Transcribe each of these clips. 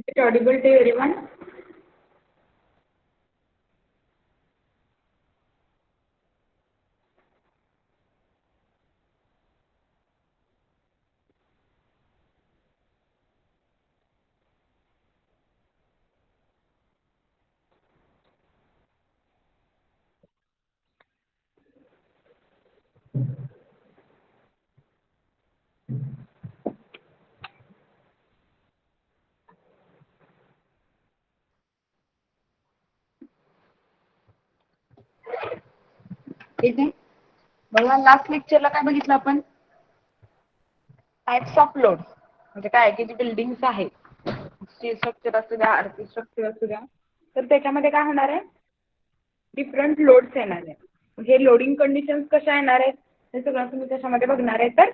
Is it audible to everyone? ठीक आहे. बघा लास्ट लेक्चरला काय बघितलं आपण? टाइप्स ऑफ लोड म्हणजे काय की जी बिल्डिंग्स आहेत, स्टील स्ट्रक्चर असू द्या, आरसी स्ट्रक्चर असू द्या, तर त्याच्यामध्ये काय होणार आहे? डिफरंट लोड्स येणार आहे. हे लोडिंग कंडिशन्स कशा येणार आहेत हे सगळं तुम्ही त्याच्यामध्ये बघणार आहे. तर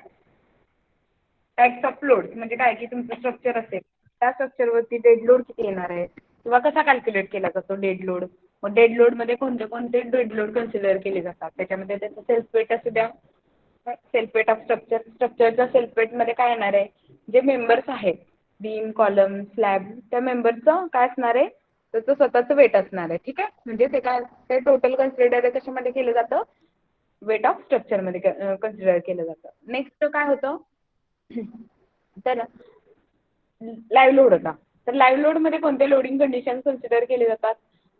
टाइप्स ऑफ लोड म्हणजे काय की तुमचं स्ट्रक्चर असेल त्या स्ट्रक्चरवरती डेड लोड किती येणार आहे किंवा कसा कॅल्क्युलेट केला जातो डेड लोड. मग डेड लोडमध्ये कोणते कोणते डेड लोड कन्सिडर केले जातात त्याच्यामध्ये त्याचं सेल्फ वेट असू द्या, सेल्फ वेट ऑफ स्ट्रक्चर. स्ट्रक्चरच्या सेल्फ वेटमध्ये काय येणार आहे? जे मेंबर्स आहेत बीम, कॉलम, स्लॅब, त्या मेंबरचं काय असणार आहे? त्याचं स्वतःचं वेट असणार आहे. ठीक आहे. म्हणजे ते काय ते टोटल कन्सिडर कशामध्ये केलं जातं? वेट ऑफ स्ट्रक्चरमध्ये कन्सिडर केलं जातं. नेक्स्ट काय होतं? तर लाईव्ह लोड होता. तर लाईव्ह लोडमध्ये कोणते लोडिंग कंडिशन कन्सिडर केले जातात?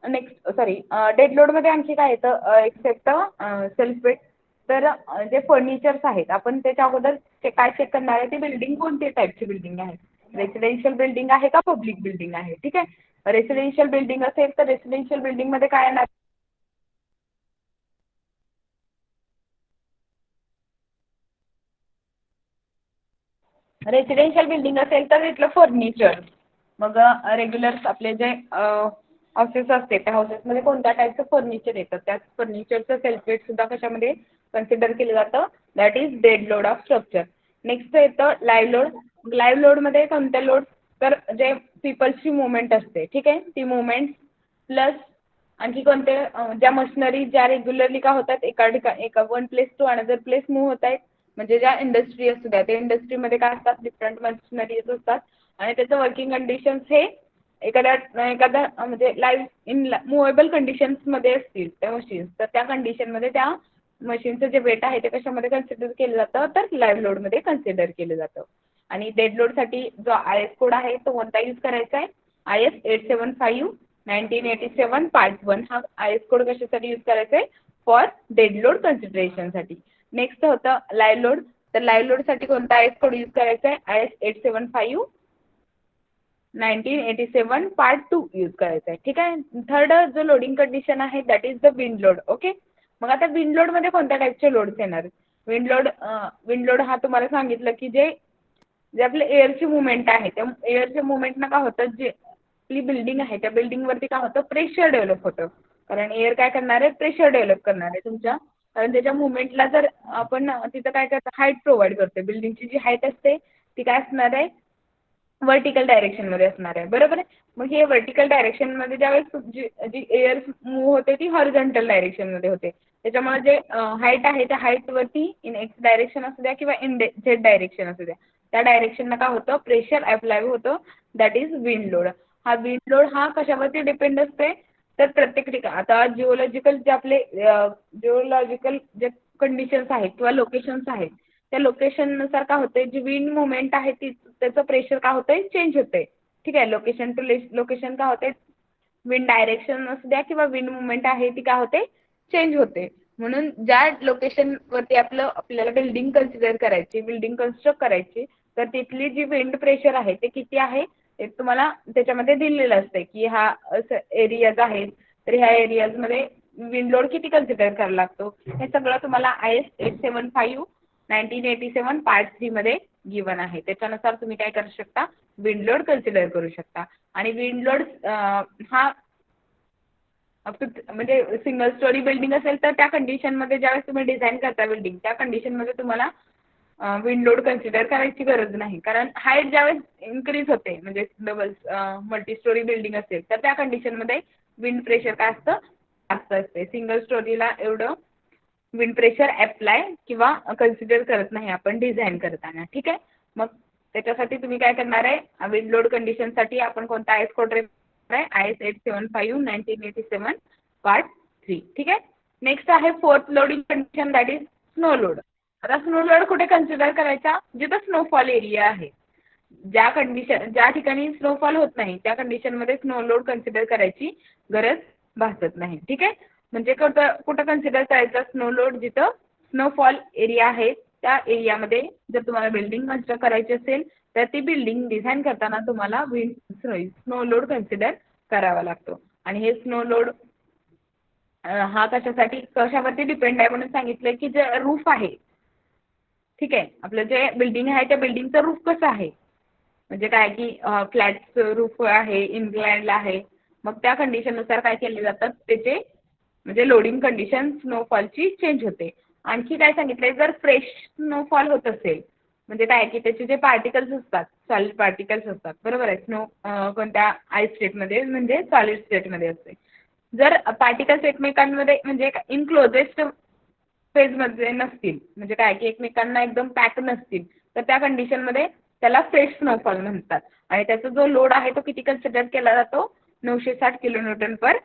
नेक्स्ट सॉरी डेड लोडमध्ये आणखी काय येतं एक्सेप्ट सेल्फ वेट. तर जे फर्निचर्स आहेत आपण त्याच्या अगोदर काय चेक करणार आहे? ती बिल्डिंग कोणती टाईपची बिल्डिंग आहे? रेसिडेन्शियल बिल्डिंग आहे का पब्लिक बिल्डिंग आहे? ठीक आहे. रेसिडेन्शियल बिल्डिंग असेल तर रेसिडेन्शियल बिल्डिंगमध्ये काय येणार? रेसिडेन्शियल बिल्डिंग असेल तर तिथलं फर्निचर. मग रेग्युलर आपले जे हाऊसेस असते त्या हाऊसेसमध्ये कोणत्या टाईपचं फर्निचर येतं त्या फर्निचरचं सेल्फ वेट सुद्धा कशामध्ये कन्सिडर केलं जातं? That is dead load of structure. Next येतं लाईव्ह लोड. लाईव्ह लोडमध्ये कोणत्या लोड? तर जे पीपल्सची मुवमेंट असते, ठीक आहे, ती मुवमेंट प्लस आणखी कोणते ज्या मशिनरी ज्या रेग्युलरली का होतात एका ठिकाणी एका one place to another place move होत आहेत. म्हणजे ज्या इंडस्ट्री असू द्या त्या इंडस्ट्रीमध्ये काय असतात? डिफरंट मशिनरीज असतात आणि त्याचं वर्किंग कंडिशन्स हे एखाद्या म्हणजे लाईव्ह इन मुवेबल कंडिशन्समध्ये असतील त्या मशीन्स तर त्या कंडिशनमध्ये त्या मशीनचं जे वेट आहे ते कशामध्ये कन्सिडर केलं जातं? तर लाईव्ह लोडमध्ये कन्सिडर केलं जातं. आणि डेड लोडसाठी जो आय एस कोड आहे तो कोणता यूज करायचा आहे? IS 875 1987 पार्ट 1 हा आय एस कोड कशासाठी यूज करायचा आहे? फॉर डेड लोड कन्सिडरेशनसाठी. नेक्स्ट होतं लाईव्ह लोड. तर लाईव्ह लोडसाठी कोणता आय एस कोड यूज करायचा आहे? IS 875 1987 पार्ट 2 यूज करायचा आहे. ठीक आहे. थर्ड जो लोडिंग कंडिशन आहे that is the wind load. Okay. मग आता विंड लोडमध्ये कोणत्या टाईपचे लोड्स येणार? विंड लोड हा तुम्हाला सांगितलं की जे जे आपलं एअरची मुवमेंट आहे त्या एअरच्या मुवमेंटनं काय होतं? जे आपली बिल्डिंग आहे त्या बिल्डिंगवरती काय होतं? प्रेशर डेव्हलप होतं. कारण एअर काय करणार आहे? प्रेशर डेव्हलप करणार आहे तुमच्या. कारण त्याच्या मुवमेंटला जर आपण तिथं काय करतो? हाईट प्रोव्हाइड करतो. बिल्डिंगची जी हाईट असते ती काय असणार आहे? वर्टिकल डायरेक्शनमध्ये असणार आहे. बरोबर आहे. मग हे वर्टिकल डायरेक्शनमध्ये ज्यावेळेस जी जी एअर मूव्ह होते ती हॉरिझॉन्टल डायरेक्शनमध्ये होते. त्याच्यामुळे जे हाईट आहे त्या हाईटवरती इन एक्स डायरेक्शन असू द्या किंवा इन झेड डायरेक्शन असू द्या त्या डायरेक्शनला काय होतं? प्रेशर अप्लाय होतं. That is wind load. हा विंड लोड हा कशावरती डिपेंड असते? तर प्रत्येक ठिकाणी आता जिओलॉजिकल जे आपले जिओलॉजिकल जे कंडिशन्स आहेत किंवा लोकेशन्स आहेत त्या लोकेशननुसार काय होते? जी विंड मुवमेंट आहे ती त्याचं प्रेशर काय होतंय? चेंज होतंय. ठीक आहे. लोकेशन टू लोकेशन काय होते? विंड डायरेक्शन असू द्या किंवा विंड मुवमेंट आहे ती काय होते? चेंज होते. म्हणून ज्या लोकेशनवरती आपल्याला बिल्डिंग कन्सिडर करायची, बिल्डिंग कन्स्ट्रक्ट करायची, तर तिथली जी विंड प्रेशर आहे ते किती आहे? ते तुम्हाला त्याच्यामध्ये दिलेलं असते की हा असं एरियाज आहेत तर ह्या एरियाजमध्ये विंड लोड किती कन्सिडर करायला लागतो? हे सगळं तुम्हाला IS 875 1987 पार्ट 3 मध्ये गिवन आहे. त्याच्यानुसार तुम्ही काय करू शकता? विंड लोड कन्सिडर करू शकता. आणि विंड लोड हा म्हणजे सिंगल स्टोरी बिल्डिंग असेल तर त्या कंडिशनमध्ये ज्यावेळेस तुम्ही डिझाईन करता बिल्डिंग त्या कंडिशनमध्ये तुम्हाला विंड लोड कन्सिडर करायची गरज नाही. कारण हाईट ज्यावेळेस इन्क्रीज होते म्हणजे डबल मल्टी स्टोरी बिल्डिंग असेल तर त्या कंडिशनमध्ये विंड प्रेशर काय असतं? जास्त असते. सिंगल स्टोरीला एवढं विंड प्रेशर अप्लाय किंवा कन्सिडर करत नाही आपण डिझाईन करताना. ठीक आहे. मग त्याच्यासाठी तुम्ही काय करणार आहे, विंड लोड कंडिशनसाठी आपण कोणता आयएस कोड रेफर आहे, IS 875/1987 पार्ट 3. ठीक आहे. नेक्स्ट आहे fourth loading condition, that is snow load. आता स्नो लोड कुठे कन्सिडर करायचा, जिथं स्नोफॉल एरिया आहे. ज्या ठिकाणी स्नोफॉल होत नाही त्या कंडिशनमध्ये स्नो लोड कन्सिडर करायची गरज भासत नाही. ठीक आहे. म्हणजे कुठं कन्सिडर करायचा स्नो लोड, जिथं स्नोफॉल एरिया आहे त्या एरियामध्ये जर तुम्हाला बिल्डिंग कन्स्ट्रक्ट करायची असेल तर ती बिल्डिंग डिझाईन करताना तुम्हाला स्नो लोड कन्सिडर करावा लागतो. आणि हे स्नो लोड हा कशावरती डिपेंड आहे म्हणून सांगितलं की जे रूफ आहे, ठीक आहे, आपलं जे बिल्डिंग आहे त्या बिल्डिंगचं रूफ कसं आहे, म्हणजे काय की फ्लॅट रूफ आहे, इनक्लाइंड आहे, मग त्या कंडिशननुसार काय केले जातात त्याचे म्हणजे लोडिंग कंडिशन स्नोफॉलची चेंज होते. आणखी काय सांगितलंय, जर फ्रेश स्नोफॉल होत असेल म्हणजे काय की त्याचे जे पार्टिकल्स असतात, सॉलिड पार्टिकल्स असतात, बरोबर आहे, स्नो कोणत्या आय स्टेटमध्ये म्हणजे सॉलिड स्टेटमध्ये असते. जर पार्टिकल्स एकमेकांमध्ये म्हणजे इन क्लोजेस्ट फेजमध्ये नसतील, म्हणजे काय की एकमेकांना एकदम पॅक नसतील, तर त्या कंडिशनमध्ये त्याला फ्रेश स्नोफॉल म्हणतात. आणि त्याचा जो लोड आहे तो किती कन्सिडर केला जातो, 960 किलोन्यूटन पर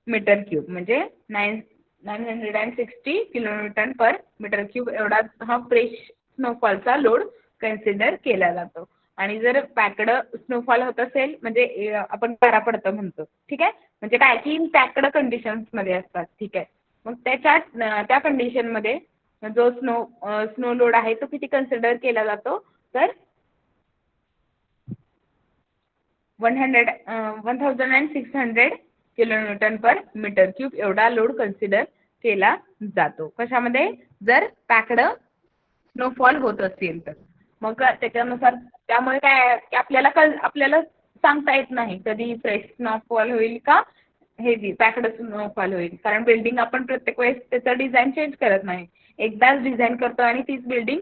मीटर क्यूब, म्हणजे 960 किलोन्यूटन पर मीटर क्यूब एवढा हा फ्रेश स्नोफॉलचा लोड कन्सिडर केला जातो. आणि जर पॅक्ड स्नोफॉल होत असेल म्हणजे आपण गारा पडतं म्हणतो, ठीक आहे, म्हणजे काय की पॅक्ड कंडिशन्समध्ये असतात. ठीक आहे. मग त्या कंडिशनमध्ये जो स्नो लोड आहे तो किती कन्सिडर केला जातो, तर 1600 किलोन्यूटन पर मीटर क्यूब एवढा लोड कन्सिडर केला जातो. कशामध्ये, जर पॅक्ड स्नोफॉल होत असेल तर. मग त्याच्यानुसार त्यामुळे काय की आपल्याला सांगता येत नाही कधी फ्रेश स्नोफॉल होईल का हेवी पॅक्ड स्नोफॉल होईल, कारण बिल्डिंग आपण प्रत्येक वेळेस त्याचं डिझाईन चेंज करत नाही, एकदाच डिझाईन करतो आणि तीच बिल्डिंग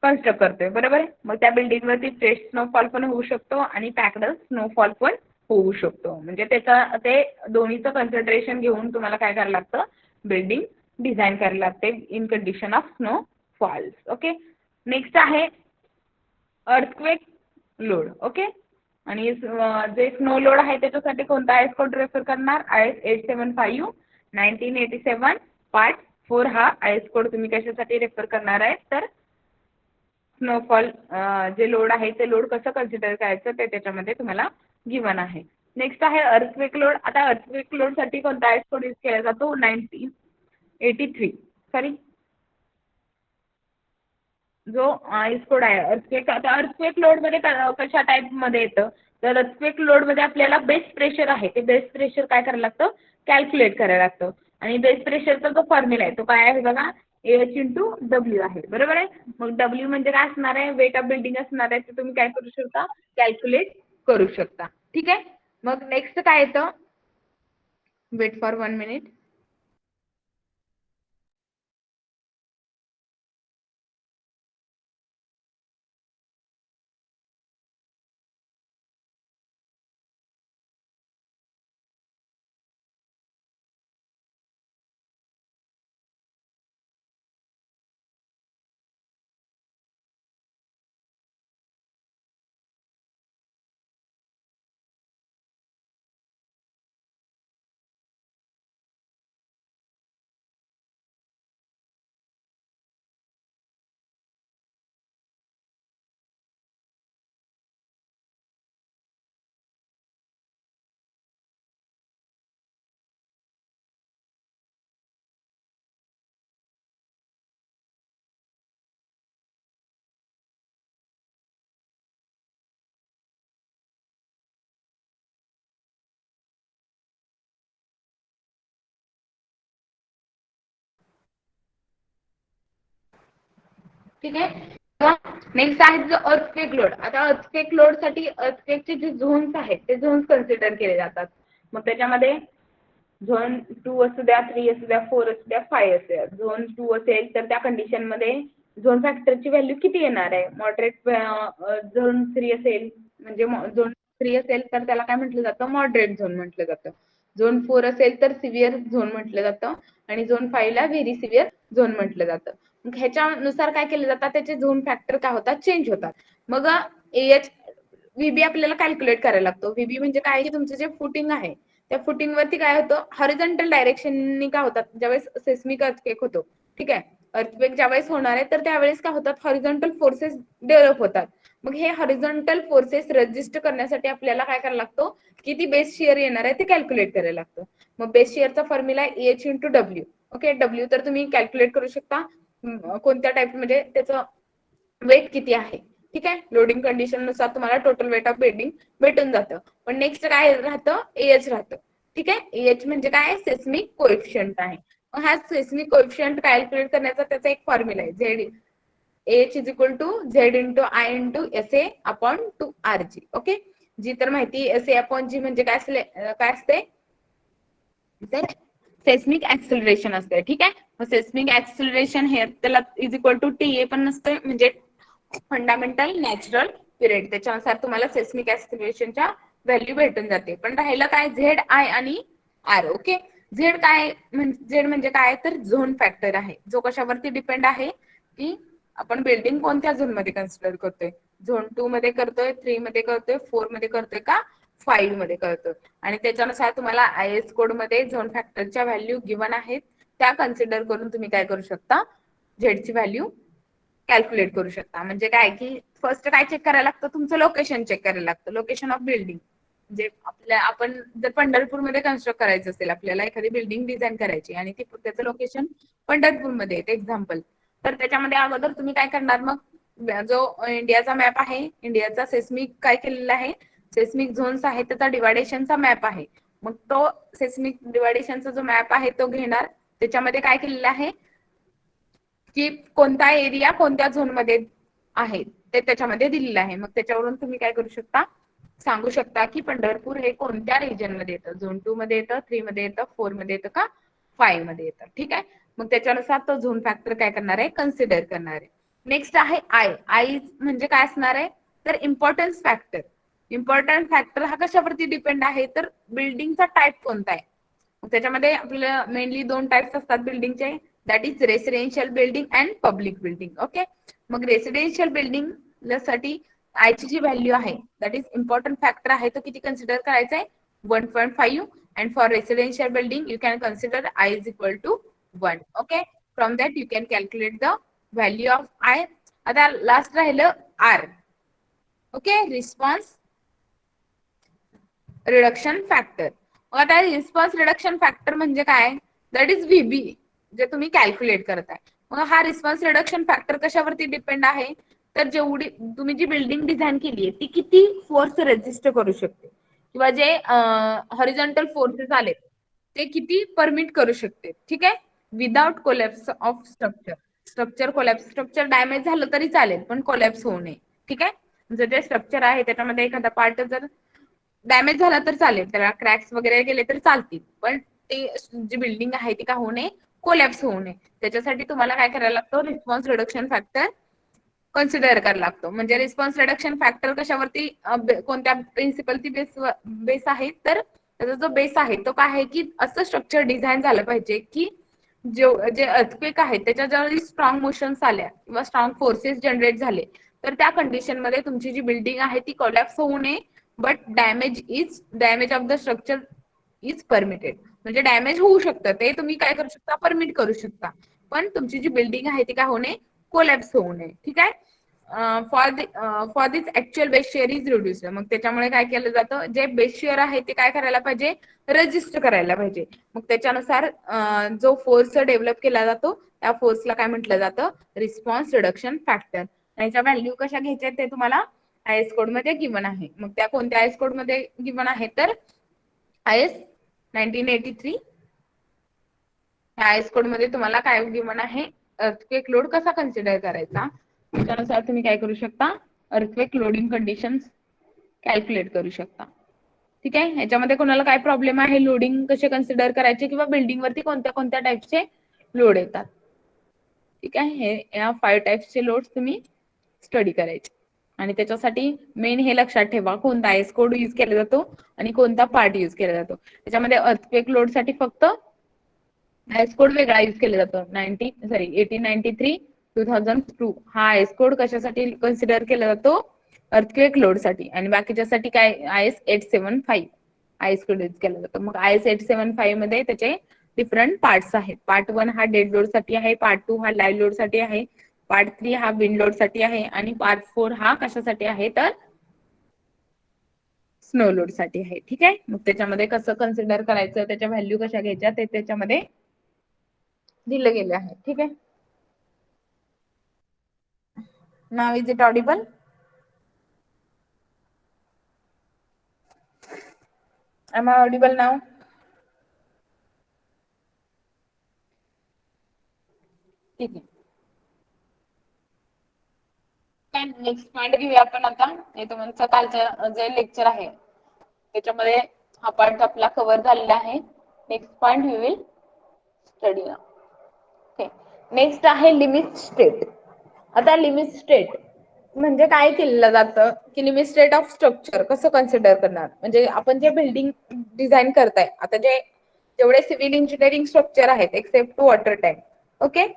कन्स्ट्रक्ट करतोय, बरोबर आहे. मग त्या बिल्डिंगवरती फ्रेश स्नोफॉल पण होऊ शकतो आणि पॅक्ड स्नोफॉल पण होऊ शकतो. म्हणजे ते दोन्हीचं कन्सिडरेशन घेऊन तुम्हाला काय करायला लागतं, बिल्डिंग डिझाईन करायला लागते in condition of snow falls. Okay. Next आहे अर्थक्वेक लोड. ओके. आणि जे स्नो लोड आहे त्याच्यासाठी कोणता आयएस कोड रेफर करणार, IS 875/1987 पार्ट 4 हा आयएस कोड तुम्ही कशासाठी रेफर करणार आहे, तर स्नोफॉल जे लोड आहे ते लोड कसं कन्सिडर करायचं ते त्याच्यामध्ये तुम्हाला गिवन आहे. नेक्स्ट आहे अर्थक्वेक लोड. आता अर्थक्वेक लोडसाठी कोणता आयएस कोड यूज केला जातो, 1983 सॉरी जो आयएस कोड आहे अर्थक्वेक. आता अर्थक्वेक लोडमध्ये कशा टाईपमध्ये येतं, तर अर्थक्वेक लोडमध्ये आपल्याला बेस प्रेशर आहे ते बेस प्रेशर काय करायला लागतं, कॅल्क्युलेट करायला लागतं. आणि बेस प्रेशरचा जो फॉर्म्युला आहे तो काय आहे बघा, AH×W आहे, बरोबर आहे. मग W म्हणजे काय असणार आहे, वेट ऑफ बिल्डिंग असणार आहे, ते तुम्ही काय करू शकता, कॅल्क्युलेट करू शकता. ठीक आहे. मग नेक्स्ट काय येतं, वेट फॉर 1 मिनिट. ठीक आहे. नेक्स्ट आहे जो अर्थक्वेक लोड. आता अर्थक्वेक लोडसाठी अर्थक्वेकचे जे झोन्स आहेत ते झोन्स कन्सिडर केले जातात. मग त्याच्यामध्ये झोन 2 असू द्या, 3 असू द्या, 4 असू द्या, 5 असू द्या. झोन 2 असेल तर त्या कंडिशनमध्ये झोन फॅक्टरची व्हॅल्यू किती येणार आहे, मॉडरेट. झोन 3 असेल म्हणजे झोन 3 असेल तर त्याला काय म्हटलं जातं, मॉडरेट झोन म्हटलं जातं. झोन 4 असेल तर सिव्हिअर झोन म्हटलं जातं आणि झोन 5 ला व्हेरी सिव्हिअर झोन म्हटलं जातं. ह्याच्यानुसार काय केले जातात, त्याचे झोन फॅक्टर काय होतात, चेंज होतात. मग एएच व्हीबी आपल्याला कॅल्क्युलेट करायला लागतो. व्हीबी म्हणजे काय की तुमचं जे फुटिंग आहे त्या फुटिंग वरती काय होतं, हॉरिझॉन्टल डायरेक्शननी काय होतात, ज्यावेळेस सेस्मिक अर्थक्वेक होतो, ठीक आहे, अर्थक्वेक ज्यावेळेस होणार आहे तर त्यावेळेस काय होतात, हॉरिझॉन्टल फोर्सेस डेव्हलप होतात. मग हे हॉरिझॉन्टल फोर्सेस रजिस्ट करण्यासाठी आपल्याला काय करायला लागतो, किती बेस शिअर येणार आहे ते कॅल्क्युलेट करायला लागतं. मग बेस शिअरचा formula H into W. Okay, W तर तुम्ही कॅल्क्युलेट करू शकता कोणत्या टाइप म्हणजे त्याचं वेट किती आहे, ठीक आहे. लोडिंग कंडिशन नुसार तुम्हाला टोटल वेट ऑफ बेंडिंग भेटून जातं. पण नेक्स्ट काय राहतं, एएच राहतं, ठीक आहे. एएच म्हणजे काय, सेस्मिक कोएफिशियंट आहे. हा सेस्मिक कोएफिशियंट कॅल्क्युलेट करण्याचा त्याचा एक फॉर्म्युला आहे, Z H is equal to Z into I into S A upon two R G. Okay, G तर माहिती एस ए अपॉन जी म्हणजे काय असते, तर सेस्मिक ऍक्सिलरेशन असते, ठीक आहे. मग सेस्मिक ऍक्सिलरेशन हे त्याला is equal to T A पण नसते, म्हणजे फंडामेंटल नॅचरल पिरियड. त्याच्यानुसार तुम्हाला सेस्मिक ऍक्सिलरेशनच्या व्हॅल्यू भेटून जाते. पण राहिलं काय, झेड आय आणि आर. ओके, झेड काय, झेड म्हणजे काय तर झोन फॅक्टर आहे, जो कशावरती डिपेंड आहे की आपण बिल्डिंग कोणत्या झोन मध्ये कन्सिडर करतोय, झोन 2 मध्ये करतोय, 3 मध्ये करतोय, 4 मध्ये करतोय का 5 मध्ये करतोय. आणि त्याच्यानुसार तुम्हाला आय एस कोड मध्ये झोन फॅक्टरच्या व्हॅल्यू गिवन आहेत, त्या कन्सिडर करून तुम्ही काय करू शकता, झेडची व्हॅल्यू कॅल्क्युलेट करू शकता. म्हणजे काय की फर्स्ट काय चेक करायला लागतं, तुमचं लोकेशन चेक करायला लागतं, लोकेशन ऑफ बिल्डिंग. म्हणजे आपण जर पंढरपूरमध्ये कन्स्ट्रक्ट करायचं असेल, आपल्याला एखादी बिल्डिंग डिझाईन करायची आणि त्याचं लोकेशन पंढरपूरमध्ये आहे एक्झाम्पल, तर त्याच्यामध्ये अगोदर तुम्ही काय करणार, मग जो इंडियाचा मॅप आहे, इंडियाचा सेस्मिक काय केलेला आहे, सेस्मिक झोन्स आहे त्याचा डिवायडेशनचा मॅप आहे. मग तो सेस्मिक डिवायडेशनचा जो मॅप आहे तो घेणार, त्याच्यामध्ये काय केलेलं आहे की कोणता एरिया कोणत्या झोन मध्ये आहे ते त्याच्यामध्ये दिलेलं आहे. मग त्याच्यावरून तुम्ही काय करू शकता, सांगू शकता की पंढरपूर हे कोणत्या रिजन मध्ये येतं, झोन 2 मध्ये येतं, 3 मध्ये येतं, 4 मध्ये येतं का 5 मध्ये येतं, ठीक आहे. मग त्याच्यानुसार तो झोन फॅक्टर काय करणार आहे, कन्सिडर करणार आहे. नेक्स्ट आहे आय. आय म्हणजे काय असणार आहे, तर इम्पॉर्टन्स फॅक्टर. इम्पॉर्टन्ट फॅक्टर हा कशावरती डिपेंड आहे, तर बिल्डिंगचा टाइप कोणता आहे. त्याच्यामध्ये आपल्याला मेनली 2 टाइप्स असतात बिल्डिंगचे, that is residential building and public building. Okay, मग रेसिडेन्शियल बिल्डिंग साठी आयची जी व्हॅल्यू आहे, दॅट इज इम्पॉर्टंट फॅक्टर आहे, तो किती कन्सिडर करायचा आहे, 1.5. And for residential building you can consider I is equal to 1. Okay, from that you can calculate the value of I. आता लास्ट राहिलं R. Okay, response reduction factor. मग आता response reduction factor म्हणजे काय, that is VB, जे तुम्ही calculate करताय. मग हा रिस्पॉन्स रिडक्शन फॅक्टर कशावरती डिपेंड आहे, तर जेवढी तुम्ही जी बिल्डिंग डिझाईन केली आहे ती किती फोर्स रेजिस्ट करू शकते, किंवा जे हॉरिझॉन्टल फोर्सेस आले ते किती परमिट करू शकते, ठीक आहे, without collapse of structure. Structure collapse, structure damage झालं तरी चालेल पण कोलॅप्स होऊ नये, ठीक आहे. जर जे स्ट्रक्चर आहे त्याच्यामध्ये एखादा पार्ट जर डॅमेज झाला तर चालेल, त्याला क्रॅक्स वगैरे गेले तर चालतील, पण ते जी बिल्डिंग आहे ती का होऊ नये, कोलॅप्स होऊ नये. त्याच्यासाठी तुम्हाला काय करायला लागतं, रिस्पॉन्स रिडक्शन फॅक्टर कन्सिडर करायला लागतो. म्हणजे रिस्पॉन्स रिडक्शन फॅक्टर कशावरती, कोणत्या प्रिन्सिपलची बेस आहे, तर त्याचा जो बेस आहे तो काय आहे की असं स्ट्रक्चर डिझाईन झालं पाहिजे की जे अर्थक्वेक आहे त्याच्या ज्यावेळी स्ट्रॉंग मोशन्स आल्या किंवा स्ट्रॉंग फोर्सेस जनरेट झाले तर त्या कंडिशन मध्ये तुमची जी बिल्डिंग आहे ती कोलॅप्स होऊ नये, but damage of the structure is permitted. म्हणजे डॅमेज होऊ शकतं, ते तुम्ही काय करू शकता, परमिट करू शकता, पण तुमची जी बिल्डिंग आहे ती काय होऊ नये, कोलॅप्स होऊ नये, ठीक आहे. For this actual base share is reduced. मग त्याच्यामुळे काय केलं जातं, जे बेस शेअर आहे ते काय करायला पाहिजे, रजिस्टर करायला पाहिजे. मग त्याच्यानुसार जो फोर्स डेव्हलप केला जातो त्या फोर्सला काय म्हटलं जातं, रिस्पॉन्स रिडक्शन फॅक्टर. त्याच्या व्हॅल्यू कशा घ्यायच्या ते तुम्हाला आयएस कोड मध्ये गिवन आहे. मग त्या कोणत्या आयएस कोड मध्ये गिवन आहे, तर आयएस 1983. आयएस कोड मध्ये तुम्हाला काय गिवन आहे, अर्थक्वेक लोड कसा कन्सिडर करायचा, त्यानुसार तुम्ही काय करू शकता, अर्थक्वेक लोडिंग कंडिशन्स कॅल्क्युलेट करू शकता, ठीक आहे. ह्याच्यामध्ये कोणाला काय प्रॉब्लेम आहे, लोडिंग कसे कन्सिडर करायचे किंवा बिल्डिंग वरती कोणत्या कोणत्या टाइपचे लोड येतात, ठीक आहे. हे या 5 टाइप्सचे लोड तुम्ही स्टडी करायचे. आणि त्याच्यासाठी मेन हे लक्षात ठेवा, कोणता आयएस कोड यूज केला जातो आणि कोणता पार्ट यूज केला जातो. त्याच्यामध्ये अर्थक्वेक लोड साठी फक्त आयएस कोड वेगळा यूज केला जातो, 1893 2002 हा आय एस कोड कशासाठी कन्सिडर केला जातो? अर्थक्वेक लोडसाठी. आणि बाकीच्यासाठी काय I S 875 I S code use केला जातो. मग आय एस 875 मध्ये त्याचे डिफरंट पार्ट्स आहेत. पार्ट 1 हा डेड लोड साठी आहे, पार्ट 2 हा लाईव्ह लोड साठी आहे, पार्ट 3 हा विंड लोड साठी आहे आणि पार्ट 4 हा कशासाठी आहे तर स्नो लोड साठी आहे. ठीक आहे. मग त्याच्यामध्ये कसं कन्सिडर करायचं, त्याच्या व्हॅल्यू कशा घ्यायच्या ते त्याच्यामध्ये दिलं गेले आहे. ठीक आहे. Now is it audible? Am I audible now? ठीक आहे. नेक्स्ट पॉइंट घेऊया आपण आता. हे तुमचं कालचं जे लेक्चर आहे त्याच्यामध्ये हा पॉइंट आपला कव्हर झालेला आहे. Next point we will study now. Okay. Next आहे लिमिट स्टेट. आता लिमिट स्टेट म्हणजे काय केलेलं जातं की लिमिट स्टेट ऑफ स्ट्रक्चर कसं कन्सिडर करणार, म्हणजे आपण जे बिल्डिंग डिझाईन करताय, आता जेवढे सिव्हिल इंजिनिअरिंग स्ट्रक्चर आहेत एक्सेप्ट वॉटर टँक, ओके,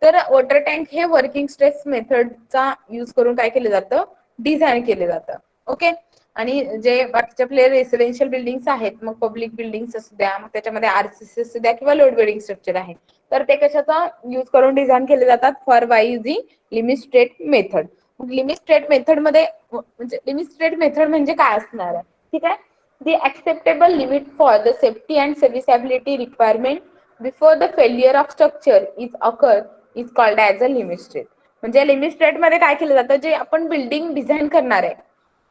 तर वॉटर टँक हे वर्किंग स्ट्रेस मेथडचा यूज करून काय केलं जातं, डिझाईन केलं जातं. ओके. आणि जे बाकीचे आपले रेसिडेन्शियल बिल्डिंग्स आहेत, मग पब्लिक बिल्डिंग्स असू द्या, मग त्याच्यामध्ये आरसीसी असू द्या किंवा लोड बेडिंग स्ट्रक्चर आहे, तर ते कशाचा यूज करून डिझाईन केले जातात for by using limit state method. Limit state method मध्ये म्हणजे लिमिट स्टेट मेथड म्हणजे काय असणार आहे, ठीक आहे. The acceptable limit for the safety and serviceability requirement before the failure of structure is occur is called as a limit state. म्हणजे limit state मध्ये काय केलं जातं, जे आपण बिल्डिंग डिझाईन करणार आहे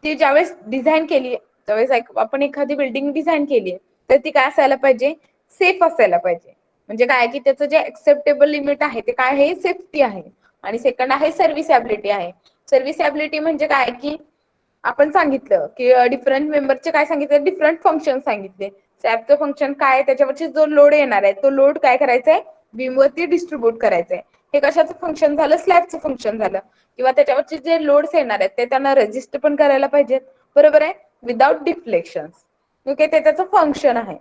ती ज्यावेळेस डिझाईन केली, ज्यावेळेस आपण एखादी बिल्डिंग डिझाईन केली तर ती काय असायला पाहिजे, सेफ असायला पाहिजे. म्हणजे काय की त्याचं जे ऍक्सेप्टेबल लिमिट आहे ते काय आहे, सेफ्टी आहे. आणि सेकंड आहे सर्व्हिसॅबिलिटी आहे. सर्व्हिसॅबिलिटी म्हणजे काय की आपण सांगितलं की डिफरंट मेंबरचे काय सांगितले, डिफरंट फंक्शन सांगितले. सॅपचं फंक्शन काय, त्याच्यावरची जो लोड येणार आहे तो लोड काय करायचा आहे, बीमवरती डिस्ट्रीब्यूट करायचा आहे. हे कशाचं फंक्शन झालं, स्लॅबचं फंक्शन झालं. किंवा त्याच्यावरचे जे लोड्स येणार आहेत ते त्यांना रेजिस्ट पण करायला पाहिजेत, बरोबर आहे, विदाउट डिफ्लेक्शन. ओके, ते त्याचं फंक्शन आहे.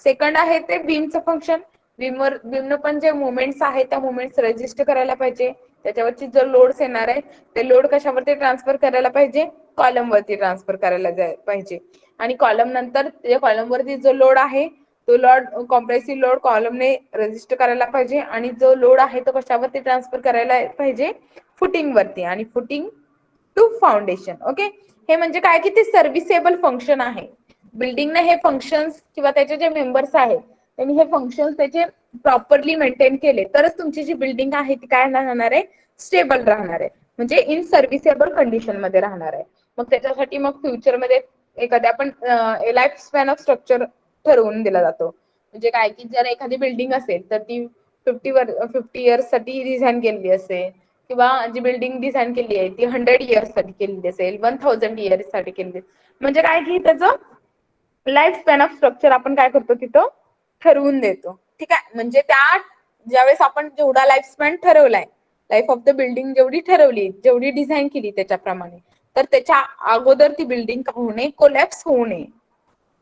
सेकंड आहे ते बीमचं फंक्शन. बीमनं पण जे मुवमेंट्स आहेत त्या मुवमेंट्स रेजिस्ट करायला पाहिजे. त्याच्यावरची जो लोड्स येणार आहे ते लोड कशावरती ट्रान्सफर करायला पाहिजे, कॉलम वरती ट्रान्सफर करायला पाहिजे. आणि कॉलम नंतर त्या कॉलम वरती जो लोड आहे तो लोड कॉम्प्रेसिव्ह लोड कॉलमने रेजिस्ट करायला पाहिजे. आणि जो लोड आहे तो कशावरती ट्रान्सफर करायला पाहिजे, फुटिंग वरती. आणि फुटिंग टू फाउंडेशन. ओके. हे म्हणजे काय की ते सर्व्हिसेबल फंक्शन आहे. बिल्डिंगने हे फंक्शन्स किंवा त्याचे जे मेंबर्स आहेत त्यांनी हे फंक्शन्स त्याचे प्रॉपरली मेंटेन केले तरच तुमची जी बिल्डिंग आहे ती काय राहणार आहे, स्टेबल राहणार आहे, म्हणजे इन सर्व्हिसेबल कंडिशन मध्ये राहणार आहे. मग त्याच्यासाठी मग फ्युचरमध्ये एखाद्या आपण लाईफ स्पॅन ऑफ स्ट्रक्चर ठरवून दिला जातो. म्हणजे काय की जर एखादी बिल्डिंग असेल तर ती 50 इयर्स साठी डिझाईन केलेली असेल, किंवा जी बिल्डिंग डिझाईन केली आहे ती 100 इयर्स साठी केलेली असेल, 1000 इयर्स साठी केलेली, म्हणजे काय की त्याचं लाईफ स्पॅन ऑफ स्ट्रक्चर आपण काय करतो तिथं ठरवून देतो. ठीक आहे. म्हणजे त्या ज्यावेळेस आपण जेवढा लाईफ स्पॅन ठरवलाय, लाईफ ऑफ द बिल्डिंग जेवढी ठरवली, जेवढी डिझाईन केली त्याच्याप्रमाणे, तर त्याच्या अगोदर ती बिल्डिंग होऊ नये, कोलॅप्स होऊ नये.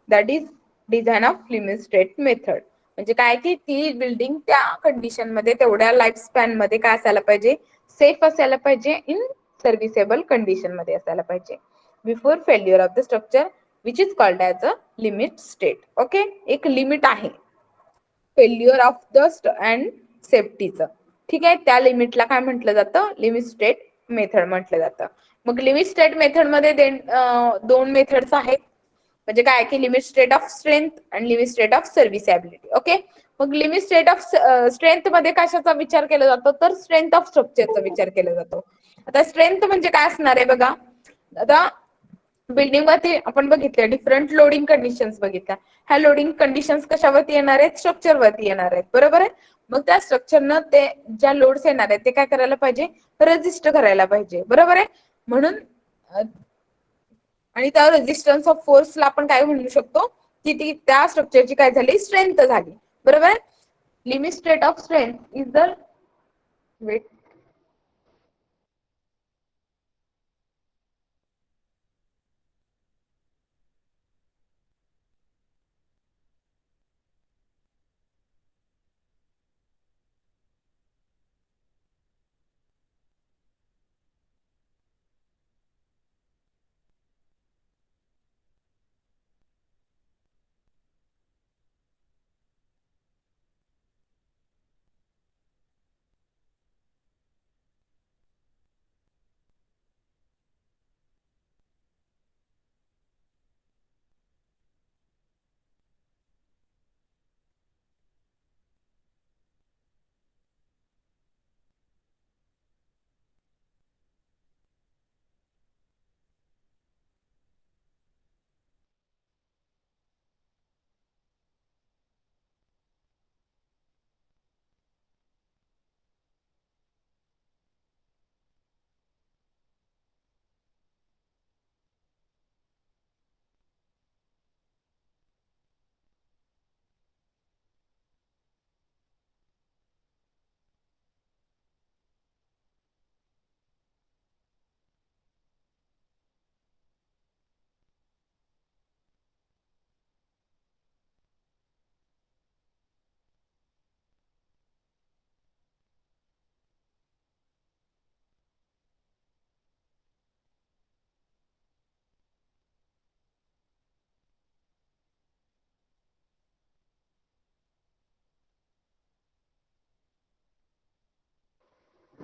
That is design of limit state method. म्हणजे काय की ती बिल्डिंग त्या कंडिशन मध्ये तेवढ्या लाईफ स्पॅन मध्ये काय असायला पाहिजे, सेफ असायला पाहिजे, इन सर्व्हिसेबल कंडिशन मध्ये असायला पाहिजे before failure of the structure which is called as a limit state. Okay. एक लिमिट आहे फेल्युअर ऑफ द अँड सेफ्टीचं. ठीक आहे. त्या लिमिटला काय म्हटलं जातं, लिमिट स्टेट मेथड म्हटलं जातं. मग लिमिट स्टेट मेथड मध्ये दोन मेथड्स आहेत. म्हणजे काय की लिमिट स्टेट ऑफ स्ट्रेंथ आणि लिमिट स्टेट ऑफ सर्व्हिसॅबिलिटी. ओके. मग लिमिट स्टेट ऑफ स्ट्रेंथ मध्ये कशाचा विचार केला जातो, तर स्ट्रेंथ ऑफ स्ट्रक्चरचा विचार केला जातो. आता स्ट्रेंथ म्हणजे काय असणार आहे बघा, आता बिल्डिंग वरती आपण बघितलं डिफरंट लोडिंग कंडिशन्स बघितल्या. ह्या लोडिंग कंडिशन्स कशावरती येणार आहेत, स्ट्रक्चर वरती येणार आहेत, बरोबर आहे. मग त्या स्ट्रक्चरनं ते ज्या लोड्स येणार आहेत ते काय करायला पाहिजे, रेजिस्ट करायला पाहिजे, बरोबर आहे. म्हणून आणि त्या रेजिस्टन्स ऑफ फोर्सला आपण काय म्हणू शकतो की ती त्या स्ट्रक्चरची काय झाली, स्ट्रेंथ झाली, बरोबर आहे. Limit state of strength is the weight.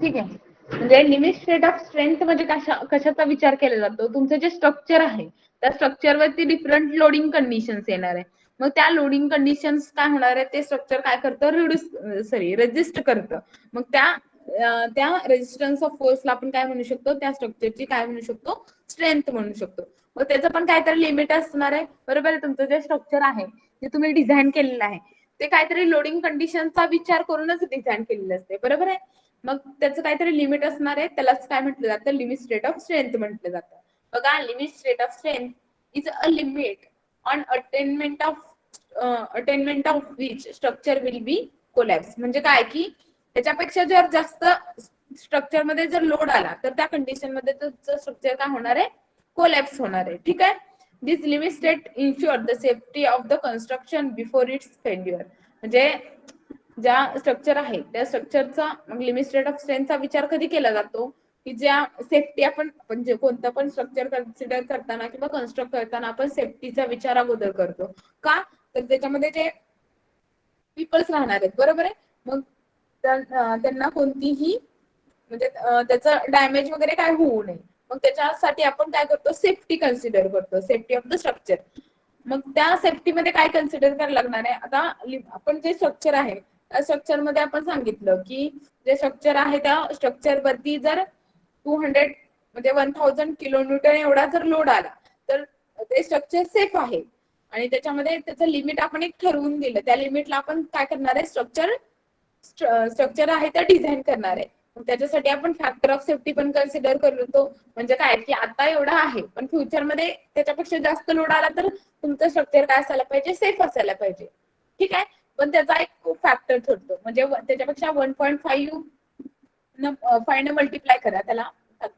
ठीक आहे. म्हणजे लिमिट स्टेट ऑफ स्ट्रेंथ म्हणजे कशाचा विचार केला जातो? तुमचं जे स्ट्रक्चर आहे त्या स्ट्रक्चरवरती डिफरंट लोडिंग कंडिशन्स येणार आहे. मग त्या लोडिंग कंडिशन्स काय होणार आहे, ते स्ट्रक्चर काय करतं, रेजिस्ट करतं. मग त्या रेजिस्टन्स ऑफ फोर्सला आपण काय म्हणू शकतो, त्या स्ट्रक्चरची काय म्हणू शकतो, स्ट्रेंथ म्हणू शकतो. मग त्याचं पण काहीतरी लिमिट असणार आहे, बरोबर आहे. तुमचं जे स्ट्रक्चर आहे जे तुम्ही डिझाईन केलेलं आहे ते काहीतरी लोडिंग कंडिशनचा विचार करूनच डिझाईन केलेलं असते, बरोबर आहे. मग त्याचं काहीतरी लिमिट असणार आहे, त्यालाच काय म्हटलं जातं, लिमिट स्टेट ऑफ स्ट्रेंथ म्हटलं जातं. बघा, limit state of strength is a limit on attainment of which structure will be collapse. म्हणजे काय की त्याच्यापेक्षा जर जास्त स्ट्रक्चर मध्ये जर लोड आला तर त्या कंडिशन मध्ये स्ट्रक्चर काय होणार आहे, कोलॅप्स होणार आहे. ठीक आहे. This limit state ensure the safety of the construction before its failure. म्हणजे ज्या स्ट्रक्चर आहे त्या स्ट्रक्चरचा लिमिट स्टेट ऑफ स्ट्रेंथचा विचार कधी केला जातो, की ज्या सेफ्टी आपण म्हणजे कोणतं पण स्ट्रक्चर कन्सिडर करताना किंवा कन्स्ट्रक्ट करताना आपण सेफ्टीचा विचार अगोदर करतो. का तर त्याच्यामध्ये जे पीपल्स राहणार आहेत, बरोबर आहे. मग त्यांना कोणतीही म्हणजे त्याचं डॅमेज वगैरे काय होऊ नये. मग त्याच्यासाठी आपण काय करतो, सेफ्टी कन्सिडर करतो, सेफ्टी ऑफ द स्ट्रक्चर. मग त्या सेफ्टीमध्ये काय कन्सिडर करायला लागणार आहे, आता आपण जे स्ट्रक्चर आहे त्या स्ट्रक्चर मध्ये आपण सांगितलं की जे स्ट्रक्चर आहे त्या स्ट्रक्चर वरती जर 200 म्हणजे 1000 किलोन्यूटन एवढा जर लोड आला तर ते स्ट्रक्चर सेफ आहे. आणि त्याच्यामध्ये त्याचं लिमिट आपण एक ठरवून दिलं, त्या लिमिटला आपण काय करणार आहे, स्ट्रक्चर आहे ते डिझाईन करणार आहे. त्याच्यासाठी आपण फॅक्टर ऑफ सेफ्टी पण कन्सिडर करतो. म्हणजे काय की आता एवढा आहे पण फ्युचरमध्ये त्याच्यापेक्षा जास्त लोड आला तर तुमचं स्ट्रक्चर काय असायला पाहिजे, सेफ असायला पाहिजे. ठीक आहे. पण त्याचा एक फॅक्टर ठरतो, म्हणजे त्याच्यापेक्षा 1.5 5 मल्टिप्लाय करा त्याला.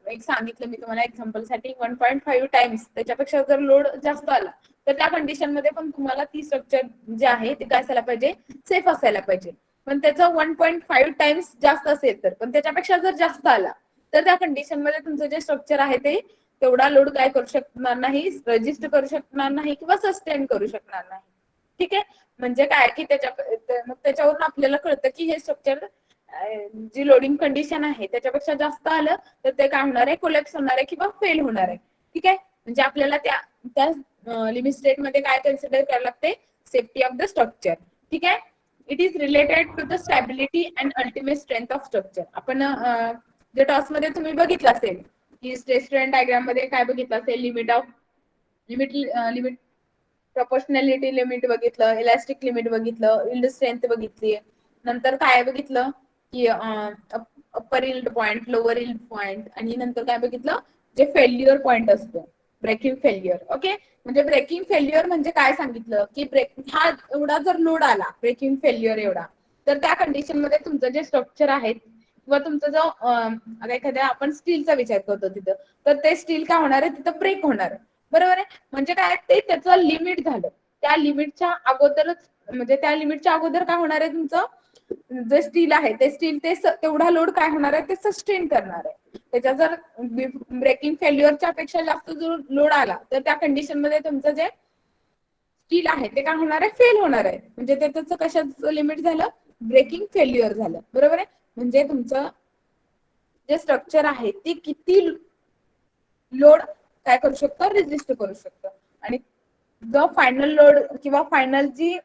एक सांगितलं मी तुम्हाला एक्झाम्पल साठी, 1.5 टाइम्स त्याच्यापेक्षा जर लोड जास्त आला तर त्या कंडिशन मध्ये पण तुम्हाला ती स्ट्रक्चर जे आहे ते काय असायला पाहिजे, सेफ असायला पाहिजे. पण त्याचं 1.5 टाइम्स जास्त असेल तर, पण त्याच्यापेक्षा जर जास्त आला तर त्या कंडिशन मध्ये तुमचं जे स्ट्रक्चर आहे ते तेवढा लोड काय करू शकणार नाही, रजिस्ट करू शकणार नाही किंवा सस्टेन करू शकणार नाही. ठीक आहे. म्हणजे काय की त्याच्यावरून आपल्याला कळतं की हे स्ट्रक्चर जी लोडिंग कंडिशन आहे त्याच्यापेक्षा जास्त आलं तर ते काय होणार आहे, कोलॅप्स होणार आहे किंवा फेल होणार आहे. ठीक आहे. म्हणजे आपल्याला त्या लिमिट स्टेट मध्ये काय कन्सिडर करायला लागते, सेफ्टी ऑफ द स्ट्रक्चर. ठीक आहे. It is related to the stability and ultimate strength of structure. आपण जे टॉस मध्ये तुम्ही बघितलं असेल की स्ट्रेस स्ट्रेन डायग्राम मध्ये काय बघितलं असेल, लिमिट प्रपोर्शनॅलिटी लिमिट बघितलं, इलास्टिक लिमिट बघितलं, इल्ड स्ट्रेंथ बघितली. नंतर काय बघितलं की upper yield point, lower yield point, आणि नंतर काय बघितलं, जे फेल्युअर पॉइंट असतो, ब्रेकिंग फेल्युअर. ओके. म्हणजे ब्रेकिंग फेल्युअर म्हणजे काय सांगितलं की हा एवढा जर लोड आला, ब्रेकिंग फेल्युअर एवढा, तर त्या कंडिशन मध्ये तुमचं जे स्ट्रक्चर आहे किंवा तुमचं जो आता एखाद्या आपण स्टीलचा विचार करतो तिथं, तर ते स्टील काय होणार आहे, तिथं ब्रेक होणार आहे. बरोबर आहे. म्हणजे काय, ते त्याचं लिमिट झालं. त्या लिमिटच्या अगोदरच म्हणजे त्या लिमिटच्या अगोदर काय होणार आहे, तुमचं जे स्टील आहे ते स्टील तेवढा लोड काय होणार आहे, ते सस्टेन करणार आहे. त्याच्या जर ब्रेकिंग फेल्युअरच्या पेक्षा जास्त जो लोड आला तर त्या कंडिशन मध्ये तुमचं जे स्टील आहे ते काय होणार आहे, फेल होणार आहे. म्हणजे त्याचं कशाचं लिमिट झालं, ब्रेकिंग फेल्युअर झालं. बरोबर आहे. म्हणजे तुमचं जे स्ट्रक्चर आहे ते किती लोड काय करू शकतं, रेजिस्ट करू शकतं. आणि द फायनल लोड किंवा फायनल जी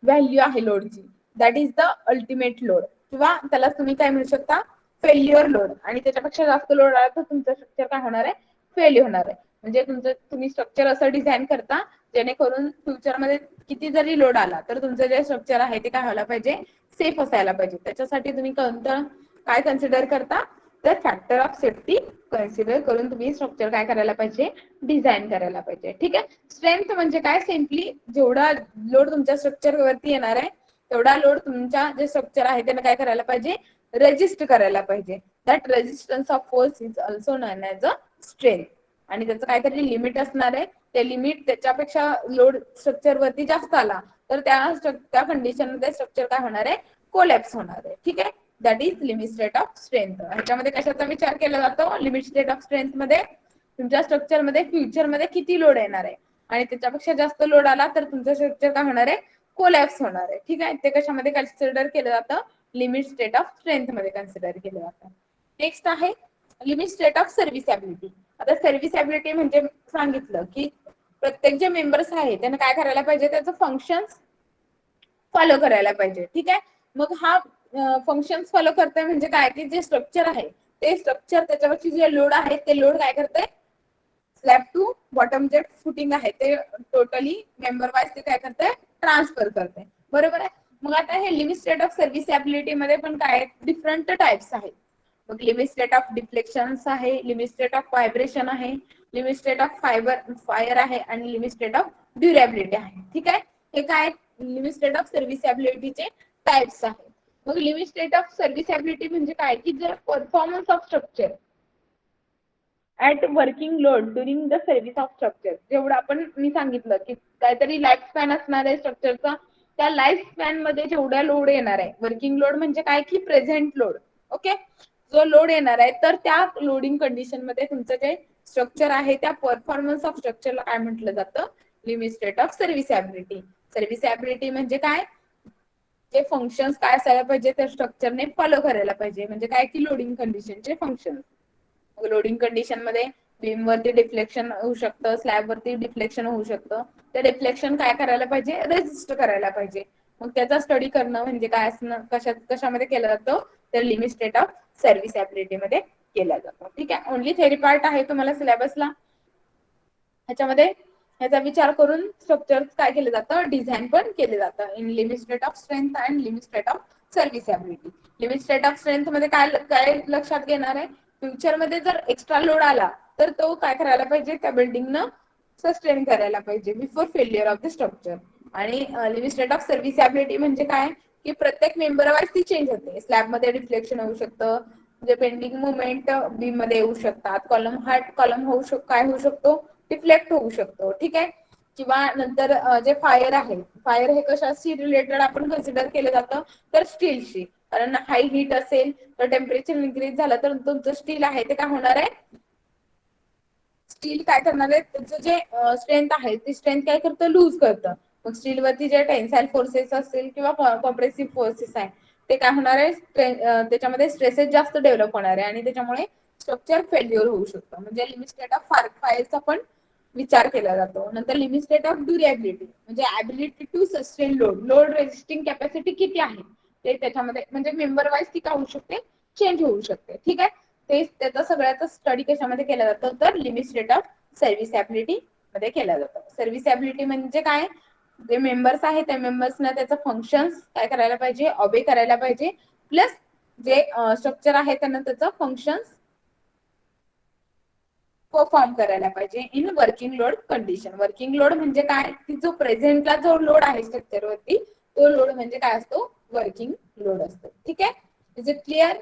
व्हॅल्यू आहे लोडची, that is the ultimate load, किंवा त्याला तुम्ही काय म्हणू शकता, फेल्युअर लोड. आणि त्याच्यापेक्षा जास्त लोड आला तर तुमचं स्ट्रक्चर काय होणार आहे, फेल होणार आहे. म्हणजे तुम्ही स्ट्रक्चर असं डिझाईन करता जेणेकरून फ्युचरमध्ये किती जरी लोड आला तर तुमचं जे स्ट्रक्चर आहे ते काय व्हायला पाहिजे, सेफ असायला पाहिजे. त्याच्यासाठी तुम्ही कोणतं काय कन्सिडर करता, तर फॅक्टर ऑफ सेफ्टी कन्सिडर करून तुम्ही स्ट्रक्चर काय करायला पाहिजे, डिझाईन करायला पाहिजे. ठीक आहे. स्ट्रेंथ म्हणजे काय, सिम्पली जेवढा लोड तुमच्या स्ट्रक्चर वरती येणार आहे तेवढा लोड तुमच्या जे स्ट्रक्चर आहे त्याला काय करायला पाहिजे, रेजिस्ट करायला पाहिजे. That resistance of force is also non as a strength. आणि त्याचं काहीतरी लिमिट असणार आहे, ते लिमिट त्याच्यापेक्षा लोड स्ट्रक्चर वरती जास्त आला तर त्या कंडिशन मध्ये स्ट्रक्चर काय होणार आहे, कोलॅप्स होणार आहे. ठीक आहे. That is limit state of strength. ह्याच्यामध्ये कशाचा विचार केला जातो, लिमिट स्टेट ऑफ स्ट्रेंथ मध्ये तुमच्या स्ट्रक्चर मध्ये फ्युचर मध्ये किती लोड येणार आहे आणि त्याच्यापेक्षा जास्त लोड आला तर तुमचं स्ट्रक्चर काय होणार आहे, कोलॅप्स होणार आहे. ठीक आहे. ते कशामध्ये कन्सिडर केलं जातं, लिमिट स्टेट ऑफ स्ट्रेंथ मध्ये कन्सिडर केलं जातं. नेक्स्ट आहे लिमिट स्टेट ऑफ सर्व्हिसॅबिलिटी. आता सर्व्हिसॅबिलिटी म्हणजे सांगितलं की प्रत्येक जे मेंबर्स आहेत त्यांना काय करायला पाहिजे, त्याचं फंक्शन्स फॉलो करायला पाहिजे. ठीक आहे. मग हा फंक्शन्स फॉलो करतोय म्हणजे काय, की जे स्ट्रक्चर आहे ते स्ट्रक्चर त्याच्यावरची जे लोड आहे ते लोड काय करते, स्लॅब टू बॉटम जे फुटिंग आहे ते टोटली मेंबर वाईज ते काय करते, ट्रान्सफर करते. बरोबर आहे. मग आता हे लिमिट स्टेट ऑफ सर्व्हिसॅबिलिटी मध्ये पण काय डिफरंट टाइप्स आहेत. मग लिमिट स्टेट ऑफ डिफ्लेक्शन्स आहे, लिमिट स्टेट ऑफ व्हायब्रेशन आहे, लिमिट स्टेट ऑफ फायर आहे आणि लिमिट स्टेट ऑफ ड्युरेबिलिटी आहे. ठीक आहे. हे काय लिमिट स्टेट ऑफ सर्व्हिसॅबिलिटीचे टाइप्स आहेत. मग लिमिट स्टेट ऑफ सर्व्हिसॅबिलिटी म्हणजे काय, की जर performance of structure at working load during the service of structure, जेवढं आपण मी सांगितलं की काहीतरी लाईफ स्पॅन असणार आहे स्ट्रक्चरचा, त्या लाईफ स्पॅन मध्ये जेवढा लोड येणार आहे, वर्किंग लोड म्हणजे काय की प्रेझेंट लोड. ओके. जो लोड येणार आहे तर त्या लोडिंग कंडिशन मध्ये तुमचं जे स्ट्रक्चर आहे त्या परफॉर्मन्स ऑफ स्ट्रक्चरला काय म्हटलं जातं, लिमिट स्टेट ऑफ सर्व्हिसॅबिलिटी. सर्व्हिसॅबिलिटी म्हणजे काय, जे फंक्शन्स काय असायला पाहिजे त्या स्ट्रक्चरने फॉलो करायला पाहिजे. म्हणजे काय की लोडिंग कंडिशनचे फंक्शन. लोडिंग कंडिशन मध्ये बीम वरती डिफ्लेक्शन होऊ शकतं, स्लॅब वरती डिफ्लेक्शन होऊ शकतं. ते डिफ्लेक्शन काय करायला पाहिजे, रेजिस्ट करायला पाहिजे. मग त्याचा स्टडी करणं म्हणजे काय असणं, कशामध्ये केलं जातं, तर लिमिट स्टेट ऑफ सर्व्हिसॅबिलिटी मध्ये केला जातो. ठीक आहे. ओनली थेरी पार्ट आहे तुम्हाला सिलेबसला. ह्याच्यामध्ये ह्याचा विचार करून स्ट्रक्चर काय केलं जातं, डिझाईन पण केले जातं in limit state of strength and limit state of serviceability. Limit state of strength मध्ये काय काय लक्षात घेणार आहे, फ्युचर मध्ये जर एक्स्ट्रा लोड आला तर तो काय करायला पाहिजे, त्या बिल्डिंगनं सस्टेन करायला पाहिजे before failure of the structure. आणि लिमिट स्टेट ऑफ सर्व्हिसॅबिलिटी म्हणजे काय, की प्रत्येक मेंबर वाईज ती चेंज होते. स्लॅब मध्ये डिफ्लेक्शन होऊ शकतं, जे पेंडिंग मुवमेंट बीम मध्ये येऊ शकतात, कॉलम हार्ट कॉलम होऊ शकतो, काय होऊ शकतो, डिफ्लेक्ट होऊ शकतो. ठीक आहे. किंवा नंतर जे फायर आहे, फायर हे कशाशी रिलेटेड आपण कन्सिडर केलं जातं, तर स्टीलशी. कारण हाय हीट असेल तर टेम्परेचर इन्क्रीज झालं तर तुमचं स्टील आहे ते काय होणार आहे, स्टील काय करणार आहे, त्याचं जे स्ट्रेंथ आहे ती स्ट्रेंथ काय करतं, लूज करतं. मग स्टील वरती जे टेन्साइल फोर्सेस असतील किंवा कॉम्प्रेसिव्ह फोर्सेस आहे ते काय होणार आहे, त्याच्यामध्ये स्ट्रेसेस जास्त डेव्हलप होणार आहे आणि त्याच्यामुळे स्ट्रक्चर फेल्युअर होऊ शकतं. म्हणजे लिमिट स्टेट ऑफ फायरचा पण विचार केला जातो. नंतर लिमिट स्टेट ऑफ ड्युरेबिलिटी म्हणजे ability to sustain load, load resisting capacity किती आहे ते त्याच्यामध्ये, म्हणजे मेंबर वाईज ती काय होऊ शकते, चेंज होऊ शकते. ठीक आहे. ते त्याचा सगळ्याचा स्टडी कशामध्ये केला जातो, तर लिमिट स्टेट ऑफ सर्व्हिसॅबिलिटी मध्ये केला जातो. सर्व्हिसॅबिलिटी म्हणजे काय, जे मेंबर्स आहेत त्या मेंबर्सना त्याचं फंक्शन्स काय करायला पाहिजे, ऑबे करायला पाहिजे, प्लस जे स्ट्रक्चर आहे त्यांना त्याचं फंक्शन्स परफॉर्म करायला पाहिजे in working load condition. Working load म्हणजे काय, की जो प्रेझेंटला जो लोड आहे स्ट्रक्चरवरती तो लोड म्हणजे काय असतो, वर्किंग लोड असतो. ठीक आहे. Is it clear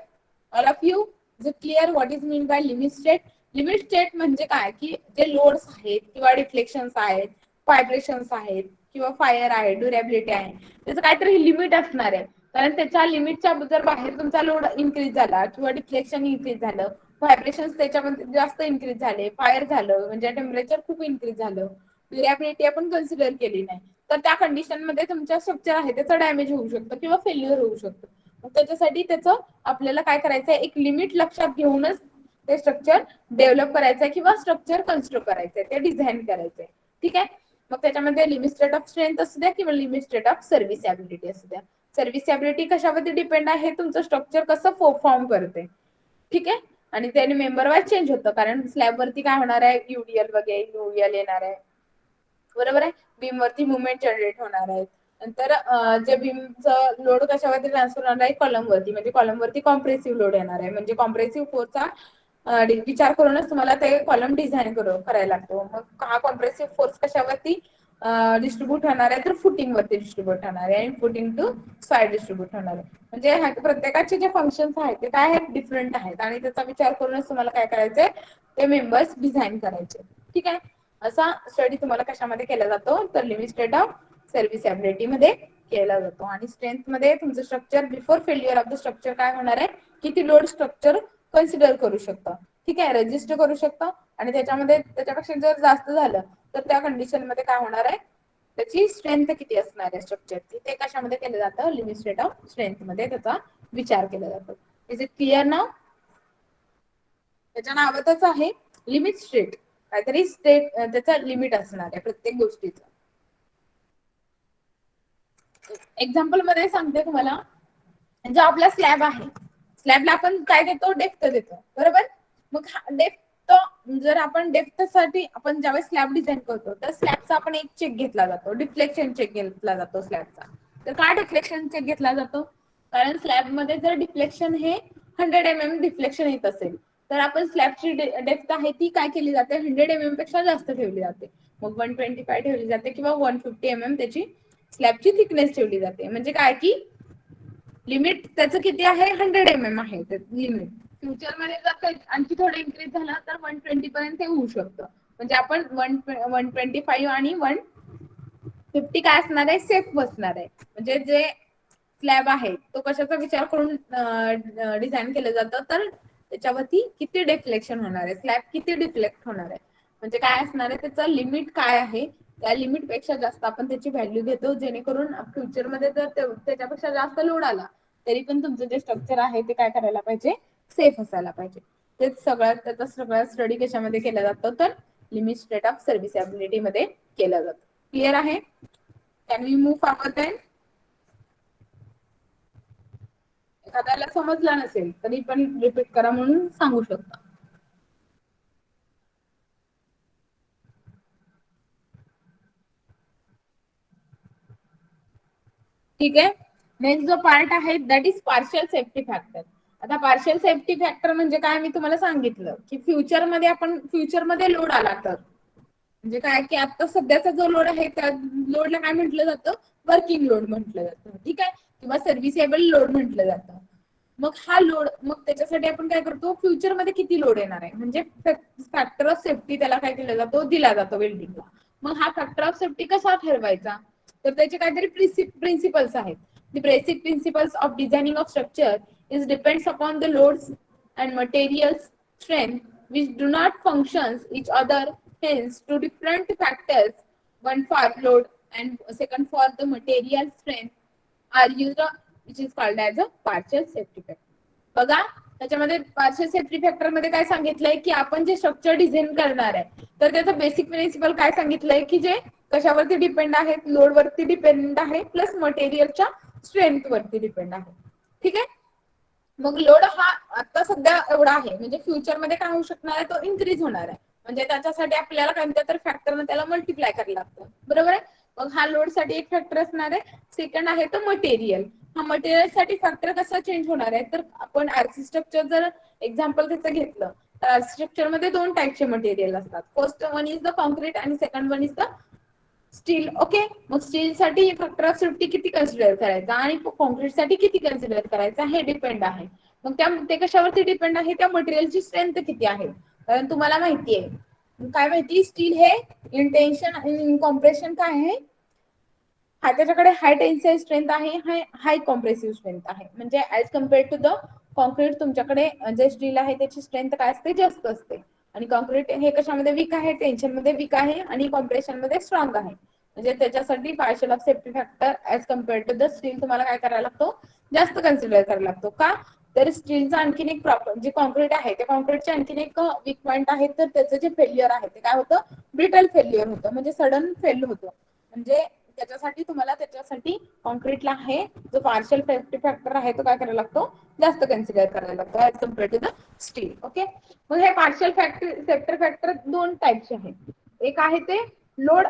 all of you? Is it clear what is mean by limit state? Limit state म्हणजे काय, की जे लोड्स आहेत किंवा डिफ्लेक्शन्स आहेत, व्हायब्रेशन्स आहेत किंवा फायर आहे, ड्युरेबिलिटी आहे, त्याचं काहीतरी लिमिट असणार आहे. कारण त्याच्या लिमिटच्या जर बाहेर तुमचा लोड इन्क्रीज झाला किंवा डिफ्लेक्शन इन्क्रीज झालं, व्हायब्रेशन त्याच्यामध्ये जास्त इन्क्रीज झाले, फायर झालं म्हणजे टेम्परेचर खूप इन्क्रीज झालं, ड्युरेबिलिटी आपण कन्सिडर केली नाही, तर त्या कंडिशन मध्ये तुमच्या स्ट्रक्चर आहे त्याचं डॅमेज होऊ शकतं किंवा फेल्युअर होऊ शकतं. मग त्याच्यासाठी त्याचं आपल्याला काय करायचं आहे, एक लिमिट लक्षात घेऊनच ते स्ट्रक्चर डेव्हलप करायचंय किंवा स्ट्रक्चर कन्स्ट्रक्ट करायचंय, ते डिझाईन करायचंय. ठीक आहे. मग त्याच्यामध्ये लिमिट स्टेट ऑफ स्ट्रेंथ असू द्या किंवा लिमिट स्टेट ऑफ सर्व्हिसॅबिलिटी असू द्या. सर्व्हिसॅबिलिटी कशावरती डिपेंड आहे, तुमचं स्ट्रक्चर कसं परफॉर्म करते. ठीक आहे. आणि त्याने मेंबर वाईज चेंज होतं, कारण स्लॅब वरती काय होणार आहे, युडीएल वगैरे युडीएल येणार आहे. बरोबर आहे. बीम वरती मुवमेंट जनरेट होणार आहे. नंतर जे बीमचं लोड कशावरती ट्रान्सफर होणार आहे, कॉलम वरती. म्हणजे कॉलम वरती कॉम्प्रेसिव्ह लोड येणार आहे. म्हणजे कॉम्प्रेसिव्ह फोर्सचा विचार करूनच तुम्हाला ते कॉलम डिझाईन करायला लागतो. मग हा कॉम्प्रेसिव्ह फोर्स कशावरती डिस्ट्रीब्यूट होणार आहे, तर फुटिंग वरती डिस्ट्रीब्यूट होणार आहे आणि फुटिंग टू साइड डिस्ट्रीब्यूट होणार आहे. म्हणजे प्रत्येकाचे जे फंक्शन्स आहेत ते काय आहेत, डिफरंट आहेत आणि त्याचा विचार करूनच तुम्हाला काय करायचंय, ते मेंबर्स डिझाईन करायचे. ठीक आहे. असा स्टडी तुम्हाला कशामध्ये केला जातो, तर लिमिट स्टेट ऑफ सर्व्हिसॅबिलिटी मध्ये केला जातो. आणि स्ट्रेंथ मध्ये तुमचं structure before failure of the structure काय होणार आहे, किती लोड स्ट्रक्चर कन्सिडर करू शकतं. ठीक आहे. रजिस्टर करू शकतं आणि त्याच्यामध्ये त्याच्यापेक्षा जर जास्त झालं तर त्या कंडिशन मध्ये काय होणार आहे, त्याची स्ट्रेंथ किती असणार आहे स्ट्रक्चरची, ते कशामध्ये केलं जातं, लिमिट स्टेट ऑफ स्ट्रेंथ मध्ये त्याचा विचार केला जातो. इज इट क्लिअर नाव? त्याच्या नावातच आहे लिमिट स्टेट, काहीतरी स्टेट त्याचं लिमिट असणार आहे प्रत्येक गोष्टीचं. एक्झाम्पल मध्ये सांगते तुम्हाला, जो आपला स्लॅब आहे, स्लॅबला आपण काय देतो, डेप्थ देतो बरोबर. मग डेप्थ, जर आपण डेप्थ साठी आपण ज्यावेळेस स्लॅब डिझाईन करतो तर स्लॅबचा आपण एक चेक घेतला जातो, डिफ्लेक्शन चेक घेतला जातो स्लॅबचा. तर का डिफ्लेक्शन चेक घेतला जातो, कारण स्लॅब मध्ये जर डिफ्लेक्शन हे 100 mm डिफ्लेक्शन येत असेल तर आपण स्लॅबची डेप्थ आहे ती काय केली जाते, 100 mm पेक्षा जास्त ठेवली जाते. मग 125 ठेवली जाते किंवा 150 mm त्याची स्लॅबची थिकनेस ठेवली जाते. म्हणजे काय की लिमिट त्याचं किती आहे, 100 mm आहे लिमिट. फ्युचर मध्ये जर आणखी थोडं इन्क्रीज झालं तर 120 पर्यंत हे होऊ शकतं. म्हणजे आपण 125 आणि 150 काय असणार आहे, सेफ बसणार आहे. म्हणजे जे स्लॅब आहे तो कशाचा विचार करून डिझाईन केलं जातं, तर त्याच्यावरती किती डिफ्लेक्शन होणार आहे, स्लॅब किती डिफ्लेक्ट होणार आहे, म्हणजे काय असणार आहे त्याचं लिमिट काय आहे, त्या लिमिट पेक्षा जास्त आपण त्याची व्हॅल्यू देतो, जेणेकरून फ्युचर मध्ये जर त्याच्यापेक्षा जास्त लोड आला तरी पण तुमचं जे स्ट्रक्चर आहे ते काय करायला पाहिजे, सेफ असायला पाहिजे. तेच त्याचा सगळा स्टडी कशामध्ये केला जातो, तर लिमिट स्टेट ऑफ सर्व्हिसॅबिलिटी मध्ये केला जातो. क्लिअर आहे? Can we move forward then? एखाद्याला समजलं नसेल तरी पण रिपीट करा म्हणून सांगू शकता. ठीक आहे. नेक्स्ट जो पार्ट आहे that is partial safety factor. आता पार्शियल सेफ्टी फॅक्टर म्हणजे काय, मी तुम्हाला सांगितलं की फ्युचरमध्ये लोड आला तर, म्हणजे काय की आता सध्याचा जो लोड आहे त्या लोडला काय म्हटलं जातं, वर्किंग लोड म्हटलं जातं. ठीक आहे, किंवा सर्व्हिसेबल लोड म्हटलं जातं. मग हा लोड, मग त्याच्यासाठी आपण काय करतो, फ्युचरमध्ये किती लोड येणार आहे म्हणजे फॅक्टर ऑफ सेफ्टी त्याला काय केला जातो, दिला जातो बिल्डिंगला. मग हा फॅक्टर ऑफ सेफ्टी कसा ठरवायचा, तर त्याचे काहीतरी प्रिन्सिपल्स आहेत. The basic principles of designing of structure is depends upon the loads and materials strength which do not function each other, hence two different factors, one for load and second for the material strength are used, which is called as a partial safety factor. बघा त्याच्यामध्ये partial safety factor मध्ये काय सांगितलंय की आपण जे structure design करणार आहे तर त्याचं बेसिक प्रिन्सिपल काय सांगितलंय की जे कशावरती डिपेंड आहे, लोड वरती डिपेंड आहे प्लस मटेरियलच्या स्ट्रेंथ वरती डिपेंड आहे. ठीक आहे, मग लोड हा आता सध्या एवढा आहे, म्हणजे फ्युचर मध्ये काय होऊ शकणार आहे, तो इन्क्रीज होणार आहे. म्हणजे त्याच्यासाठी आपल्याला कोणत्या तर फॅक्टरने त्याला मल्टिप्लाय करायला लागतं, बरोबर आहे. मग हा लोड साठी एक फॅक्टर असणार आहे. सेकंड आहे तो मटेरियल. हा मटेरियल साठी फॅक्टर कसा चेंज होणार आहे, तर आपण आरसी स्ट्रक्चर जर एक्झाम्पल त्याचं घेतलं तर आरसी स्ट्रक्चर मध्ये दोन टाईपचे मटेरियल असतात. First one is the concrete आणि second one is the steel. Okay, मग स्टील साठी फॅक्टर ऑफ सेफ्टी किती कन्सिडर करायचा आणि कॉन्क्रीट साठी किती कन्सिडर करायचा हे डिपेंड आहे. मग ते कशावरती डिपेंड आहे, त्या मटेरियलची स्ट्रेंथ किती आहे. कारण तुम्हाला माहितीये काय माहिती, स्टील हे इंटेन्शन आणि कॉम्प्रेशन काय आहे, हा त्याच्याकडे हाय टेन्साइल स्ट्रेंथ आहे, हाय कॉम्प्रेसिव्ह स्ट्रेंथ आहे. म्हणजे as compared to the concrete तुमच्याकडे जे स्टील आहे त्याची स्ट्रेंथ काय असते, जास्त असते. आणि कॉन्क्रीट हे कशामध्ये वीक आहे, टेन्शन मध्ये वीक आहे आणि कॉम्प्रेशन मध्ये स्ट्रॉंग आहे. म्हणजे त्याच्यासाठी partial of safety factor as compared to the steel तुम्हाला काय करायला लागतो, जास्त कन्सिडर करायला लागतो. का, तर स्टीलचा आणखीन एक प्रॉपर जे कॉन्क्रीट आहे त्या कॉन्क्रीटचे आणखीन एक वीक पॉईंट आहे, तर त्याचं जे फेल्युअर आहे ते काय होतं, ब्रिटल फेल्युअर होतं, म्हणजे सडन फेल होतं. म्हणजे त्याच्यासाठी कॉन्क्रीटला आहे जो पार्शियल सेफ्टी फॅक्टर आहे तो काय करायला लागतो, जास्त कन्सिडर करायला लागतो as compared to the steel. Okay, मग हे पार्शियल सेफ्टी फॅक्टर दोन टाईपचे आहेत. एक आहे ते लोड,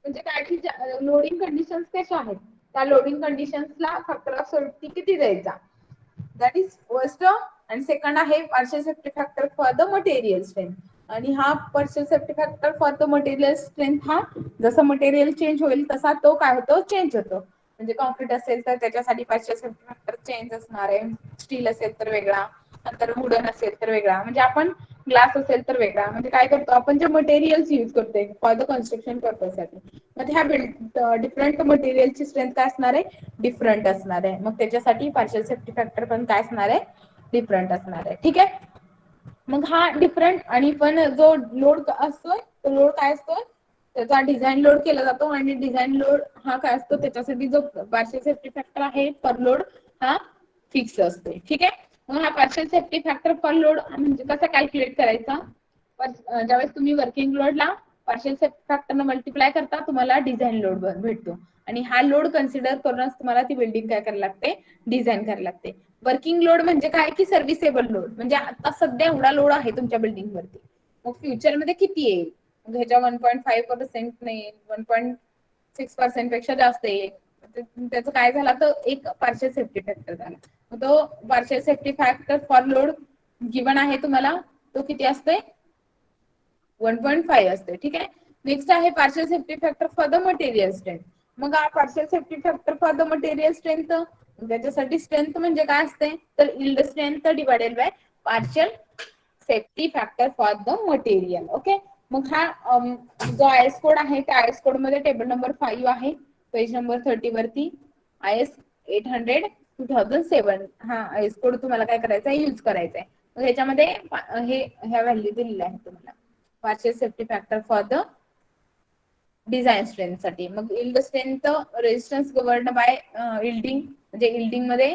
म्हणजे काय की लोडिंग कंडिशन्स कशा आहेत, त्या लोडिंग कंडिशन्सला फॅक्टर ऑफ सेफ्टी किती द्यायचा, दॅट इज फर्स्ट. आणि सेकंड आहे partial safety factor for the material strength. आणि हा partial safety factor for the material strength हा जसं मटेरियल चेंज होईल तसा तो काय होतो, चेंज होतो. म्हणजे कॉन्क्रीट असेल तर त्याच्यासाठी पार्शियल सेफ्टी फॅक्टर चेंज असणार आहे, स्टील असेल तर वेगळा, नंतर वुडन असेल तर वेगळा, म्हणजे आपण ग्लास असेल तर वेगळा. म्हणजे काय करतो आपण, जे मटेरियल्स युज करतोय फॉर द कन्स्ट्रक्शन पर्पजसाठी, मग ह्या डिफरंट मटेरियलची स्ट्रेंथ काय असणार आहे, डिफरंट असणार आहे. मग त्याच्यासाठी पार्शियल सेफ्टी फॅक्टर पण काय असणार आहे, डिफरंट असणार आहे. ठीक आहे, मग हा डिफरंट आणि पण जो लोड असतोय तो लोड काय असतोय, त्याचा डिझाईन लोड केला जातो. आणि डिझाईन लोड हा काय असतो, त्याच्यासाठी जो पार्शियल सेफ्टी फॅक्टर आहे पर लोड हा फिक्स असते. ठीक आहे, मग हा partial safety factor for load म्हणजे कसा कॅल्क्युलेट करायचा? ज्यावेळेस तुम्ही वर्किंग लोडला पार्शियल सेफ्टी फॅक्टरने मल्टिप्लाय करता तुम्हाला डिझाईन लोड भेटतो आणि हा लोड कन्सिडर करूनच तुम्हाला ती बिल्डिंग काय करायला लागते, डिझाईन करायला लागते. वर्किंग लोड म्हणजे काय की सर्व्हिसेबल लोड, म्हणजे आता सध्या एवढा लोड आहे तुमच्या बिल्डिंग वरती, मग फ्युचर मध्ये किती येईल, मग ह्याच्या 1.5% नाही 1.6% पेक्षा जास्त येईल. त्याचं काय झालं तर एक पार्शियल सेफ्टी फॅक्टर झाला. तो partial safety factor for load given आहे तुम्हाला, तो किती असते 1.5 असते. ठीक आहे. नेक्स्ट आहे partial safety factor for the material strength. मग हा partial safety factor for the material strength, त्याच्यासाठी स्ट्रेंथ म्हणजे काय असते तर yield strength divided by partial safety factor for the material. Okay. मग हा जो आयएस कोड आहे त्या आयएस कोड मध्ये टेबल नंबर 5 आहे पेज नंबर 30 वरती, आयएस 800-2007 हा आयएस कोड तुम्हाला काय करायचा आहे, यूज करायचा आहे. मग ह्याच्यामध्ये ह्या व्हॅल्यू दिलेल्या आहेत तुम्हाला partial safety factor for the design strength साठी. मग yield strength resistance governed by yielding, म्हणजे यील्डिंग मध्ये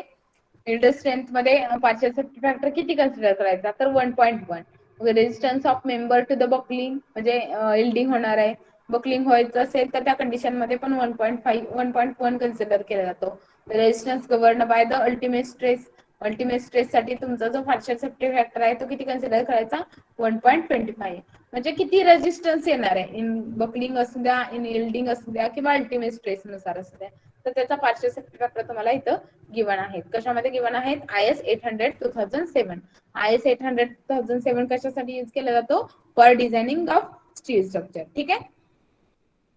यील्ड स्ट्रेंथ मध्ये पार्शियल सेफ्टी फॅक्टर किती कन्सिडर करायचा तर 1.1. Resistance of member to the buckling म्हणजे यील्डिंग होणार आहे, बकलिंग व्हायचं असेल तर त्या कंडिशन मध्ये पण 1.1 कन्सिडर केला जातो. Resistance governed by the ultimate stress, ultimate stress साठी तुमचा जो पार्शियल सेफ्टी फॅक्टर आहे तो किती कन्सिडर करायचा 1.25. म्हणजे किती रेजिस्टन्स येणार आहे इन बकलिंग असू द्या, इन यील्डिंग असू द्या किंवा अल्टिमेट स्ट्रेस नुसार असू द्या, तर त्याचा पार्शियल सेफ्टी फॅक्टर तुम्हाला इथं गिवन आहेत. कशामध्ये गिवन आहेत आयएस 800-2007. आयएस 800-2007 कशासाठी यूज केला जातो for designing of steel structure. ठीक आहे.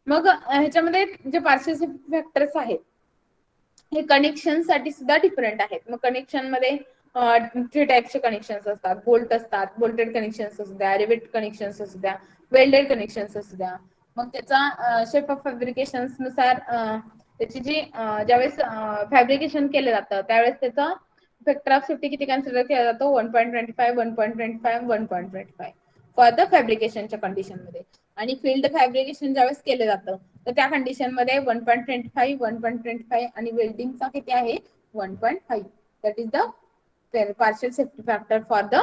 मग ह्याच्यामध्ये जे पार्शियल सेफ्टी फॅक्टर्स आहेत हे कनेक्शन साठी सुद्धा डिफरंट आहेत. मग कनेक्शन मध्ये 3 टाइपचे कनेक्शन्स असतात, बोल्ट असतात, बोल्टेड कनेक्शन्स असू द्या, रिवेट कनेक्शन्स असू द्या, वेल्डेड कनेक्शन्स असू द्या. मग त्याचा शेप ऑफ फॅब्रिकेशन नुसार त्याची जी ज्यावेळेस फॅब्रिकेशन केलं जातं त्यावेळेस त्याचा फॅक्टर ऑफ सेफ्टी किती कन्सिडर केला जातो 1.25, 1.25, 1.25 फॉर द फॅब्रिकेशनच्या कंडिशन मध्ये. आणि फील्ड फॅब्रिकेशन ज्यावेळेस केलं जातं तर त्या कंडिशन मध्ये 1.25, 1.25 आणि वेल्डिंगचा किती आहे 1.5. That is the partial safety factor for the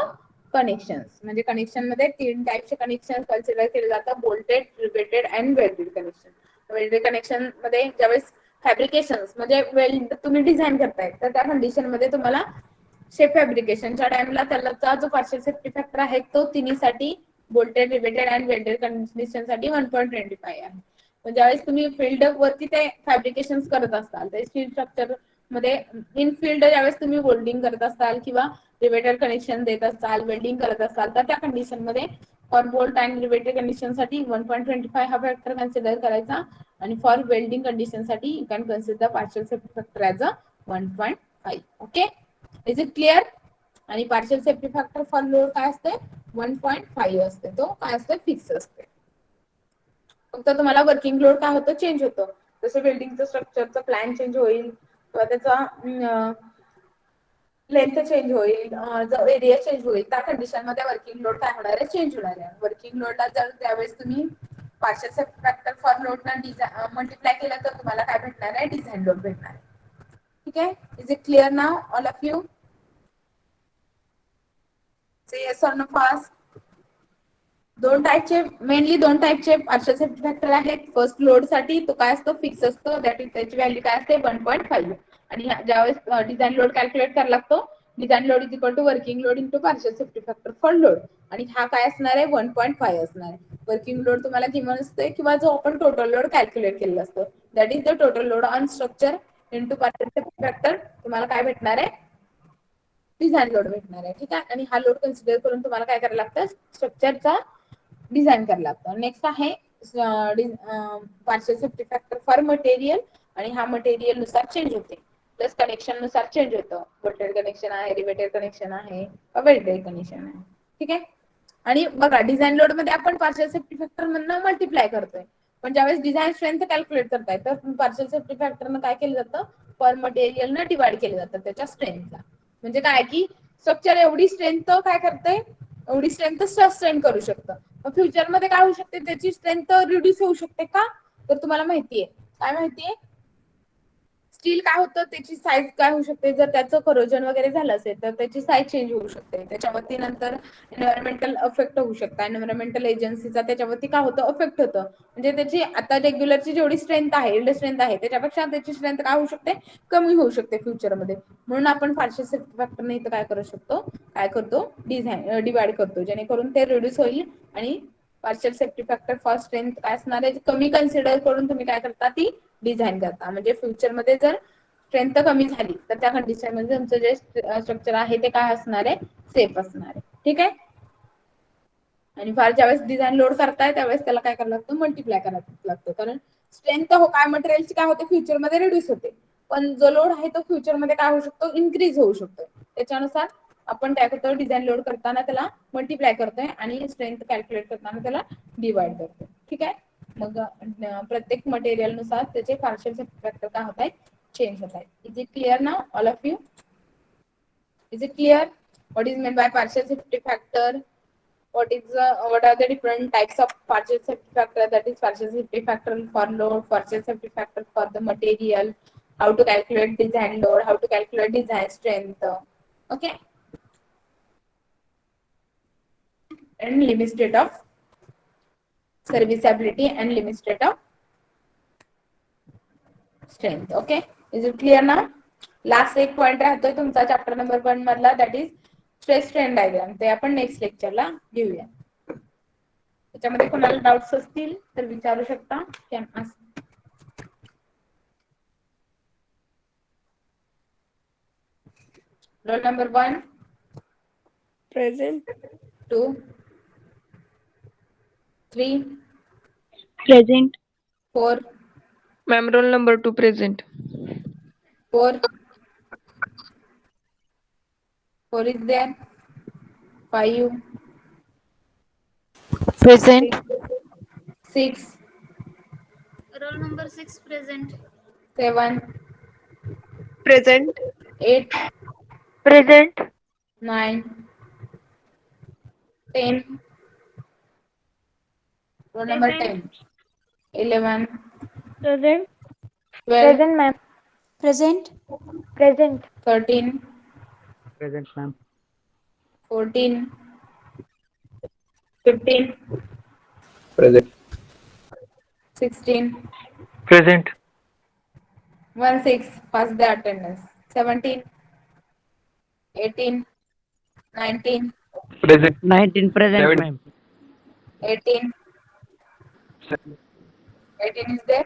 connections. म्हणजे कनेक्शन मध्ये 3 टाइपचे कनेक्शन कन्सिडर केले जातात, bolted, riveted and welded connection. Welded connection मध्ये ज्यावेळेस फॅब्रिकेशन म्हणजे वेल्ड तुम्ही डिझाईन करताय तर त्या कंडिशन मध्ये तुम्हाला शेप फॅब्रिकेशनच्या टाइमला त्याचा जो पार्शियल सेफ्टी फॅक्टर आहे तो तिन्हीसाठी bolted, riveted and welded condition साठी 1.25 आहे. पण ज्यावेळेस तुम्ही फील्ड वरती ते फॅब्रिकेशन करत असाल तर स्टील स्ट्रक्चर मध्ये इन फील्ड ज्यावेळेस तुम्ही बोल्डिंग करत असाल किंवा रिवेटेड कनेक्शन देत असाल, वेल्डिंग करत असाल तर त्या कंडिशन मध्ये for bolt and riveted condition साठी 1.25 हा फॅक्टर कन्सिडर करायचा आणि फॉर वेल्डिंग कंडिशन साठी you can consider partial safety factor as a 1.5. Okay. Is it clear? आणि partial safety factor for load काय असते 1.5 असते, तो काय असते फिक्स असते. फक्त तुम्हाला वर्किंग लोड काय होतं चेंज होतं, जसं बिल्डिंगचं स्ट्रक्चरचं प्लॅन चेंज होईल किंवा त्याचा लेंथ चेंज होईल, जो एरिया चेंज होईल त्या कंडिशन मध्ये वर्किंग लोड काय होणार आहे चेंज होणार आहे. वर्किंग लोडला जर त्यावेळेस तुम्ही पार्शियल सेफ्टी फॅक्टर फॉर लोडला मल्टिप्लाय केलं तर तुम्हाला काय भेटणार आहे डिझाईन लोड भेटणार आहे. ठीक आहे. Is it clear now all of you? Say yes or no fast. Mainly दोन टाइपचे पार्शियल सेफ्टी फॅक्टर आहेत. फर्स्ट लोड साठी तो काय असतो फिक्स असतो, दॅट इज त्याची व्हॅल्यू काय असते 1.5. आणि ज्यावेळेस डिझाईन लोड कॅल्क्युलेट करायला लागतो, design load is equal to working load into partial safety factor for load, आणि हा काय असणार आहे 1.5 असणार आहे. वर्किंग लोड तुम्हाला किमान असते किंवा जो आपण टोटल लोड कॅल्क्युलेट केलेला असतो, that is the total load on structure into partial safety factor तुम्हाला काय भेटणार आहे डिझाईन लोड भेटणार आहे. ठीक आहे. आणि हा लोड कन्सिडर करून तुम्हाला काय करायला लागतं स्ट्रक्चरचा डिझाईन करायला लागतं. नेक्स्ट आहे partial safety factor for material, आणि हा मटेरियल नुसार चेंज होते प्लस कनेक्शन नुसार चेंज होतं. बोल्टेड कनेक्शन आहे, रिवेटेड कनेक्शन आहे, वेल्डेड कनेक्शन आहे. ठीक आहे. आणि बघा डिझाईन लोड मध्ये आपण पार्शियल सेफ्टी फॅक्टर मधनं मल्टिप्लाय करतोय, पण ज्यावेळेस डिझाईन स्ट्रेंथ कॅल्क्युलेट करताय तर पार्शियल सेफ्टी फॅक्टरनं काय केलं जातं पर मटेरियल न डिवाइड केलं जातं त्याच्या स्ट्रेंथला. म्हणजे काय की स्ट्रक्चर एवढी स्ट्रेंथ काय करते, एवढी स्ट्रेंथ सस्टेन करू शकतं. फ्युचर मध्ये काय होऊ शकते त्याची स्ट्रेंथ रिड्यूस होऊ शकते का, तर तुम्हाला माहितीये काय माहितीये स्टील काय होतं, त्याची साईज काय होऊ शकते, जर त्याचं करोजन वगैरे झालं असेल तर त्याची साईज चेंज होऊ शकते. त्याच्यावरती नंतर एन्व्हायरमेंटल अफेक्ट होऊ शकतं. एन्व्हायरमेंटल एजन्सीचा त्याच्यावरती काय होतं, अफेक्ट होतं. म्हणजे त्याची आता रेग्युलरची जेवढी स्ट्रेंथ आहे, इल्ड स्ट्रेंथ आहे, त्याच्यापेक्षा त्याची स्ट्रेंथ काय होऊ शकते, कमी होऊ शकते फ्युचरमध्ये. म्हणून आपण पार्शियल सेफ्टी फॅक्टरने इथं काय करू शकतो, काय करतो, डिवाइड करतो, जेणेकरून ते रिड्यूस होईल आणि partial safety factor for strength काय असणार आहे, कमी कन्सिडर करून तुम्ही काय करता, ती डिझाईन करता. म्हणजे फ्युचरमध्ये जर स्ट्रेंथ कमी झाली तर त्या कंडिशनमध्ये तुमचं जे स्ट्रक्चर आहे ते काय असणार आहे, सेफ असणार आहे. ठीक आहे. आणि फार ज्यावेळेस डिझाईन लोड करताय त्यावेळेस त्याला काय करायला लागतं, मल्टिप्लाय करायला लागतं. कारण स्ट्रेंथ काय मटेरियलची काय होते, फ्युचरमध्ये रिड्यूस होते, पण जो लोड आहे तो फ्युचरमध्ये काय होऊ शकतो, इन्क्रीज होऊ शकतो. त्याच्यानुसार आपण काय करतो, डिझाईन लोड करताना त्याला मल्टिप्लाय करतोय आणि स्ट्रेंथ कॅल्क्युलेट करताना त्याला डिवाइड करतोय. ठीक आहे. मग प्रत्येक मटेरियल नुसार त्याचे पार्शियल सेफ्टी फॅक्टर काय होत आहे, चेंज होत आहे. Is it clear now all of you? Is it clear what is meant by partial safety factor? What are the different types of partial safety factor? That is partial safety factor for load, partial safety factor for the material, how to calculate design load, how to calculate design strength. Okay. And limit state of serviceability and limit state of strength. Okay. Is it clear now? Last एक point राहतोय तुमचा chapter number 1 मधला, that is stress strain diagram. ते आपण next लेक्चरला घेऊया. त्याच्यामध्ये कोणाला doubts असतील तर विचारू शकता. Roll number 1 Present. 2 3 Present. 4 Ma'am, roll number 2 present. 4 4 is there. 5 Present. 6 Roll number 6 present. 7 Present. 8 Present. 9 10. Roll number 10 11 Present. 12 Present, ma'am. Present. Present. 13 Present, ma'am. 14 15 Present. 16 Present. 16 pass the attendance. 17 18 19 Present. 19 present, ma'am. 18 18 is there.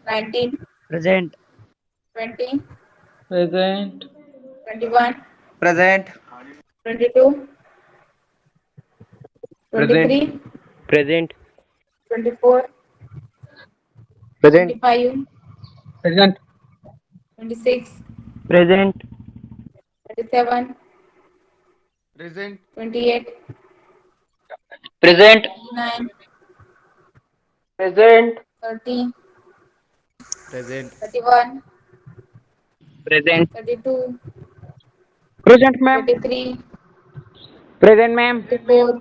19 Present. 20 Present. 21 Present. 22 23 Present. 24 Present. 25 Present. 26 Present. 27 Present. 28 Present. 29 Present. 30 Present. 31 Present. 32 Present, ma'am. 33 Present, ma'am. 34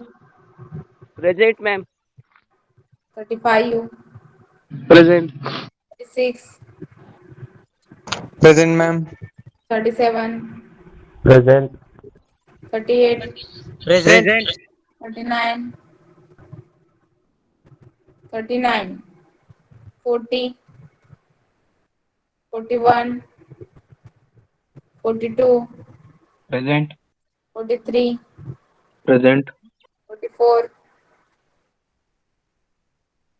Present, ma'am. 35 Present. 36 Present, ma'am. 37 Present. 38 Present. 39 39 40 41 42 Present. 43 Present. 44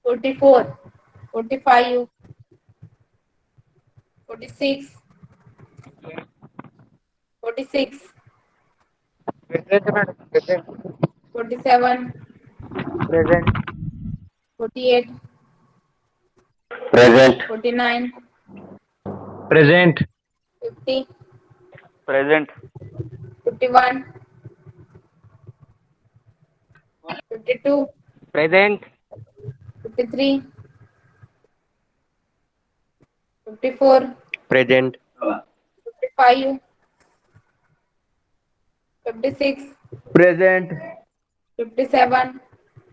44 45 46 46 Present, madam. Present. 47 Present. 48 Present. 49 Present. 50 Present. 51 52 Present. 53 54 Present. 55 56 Present. 57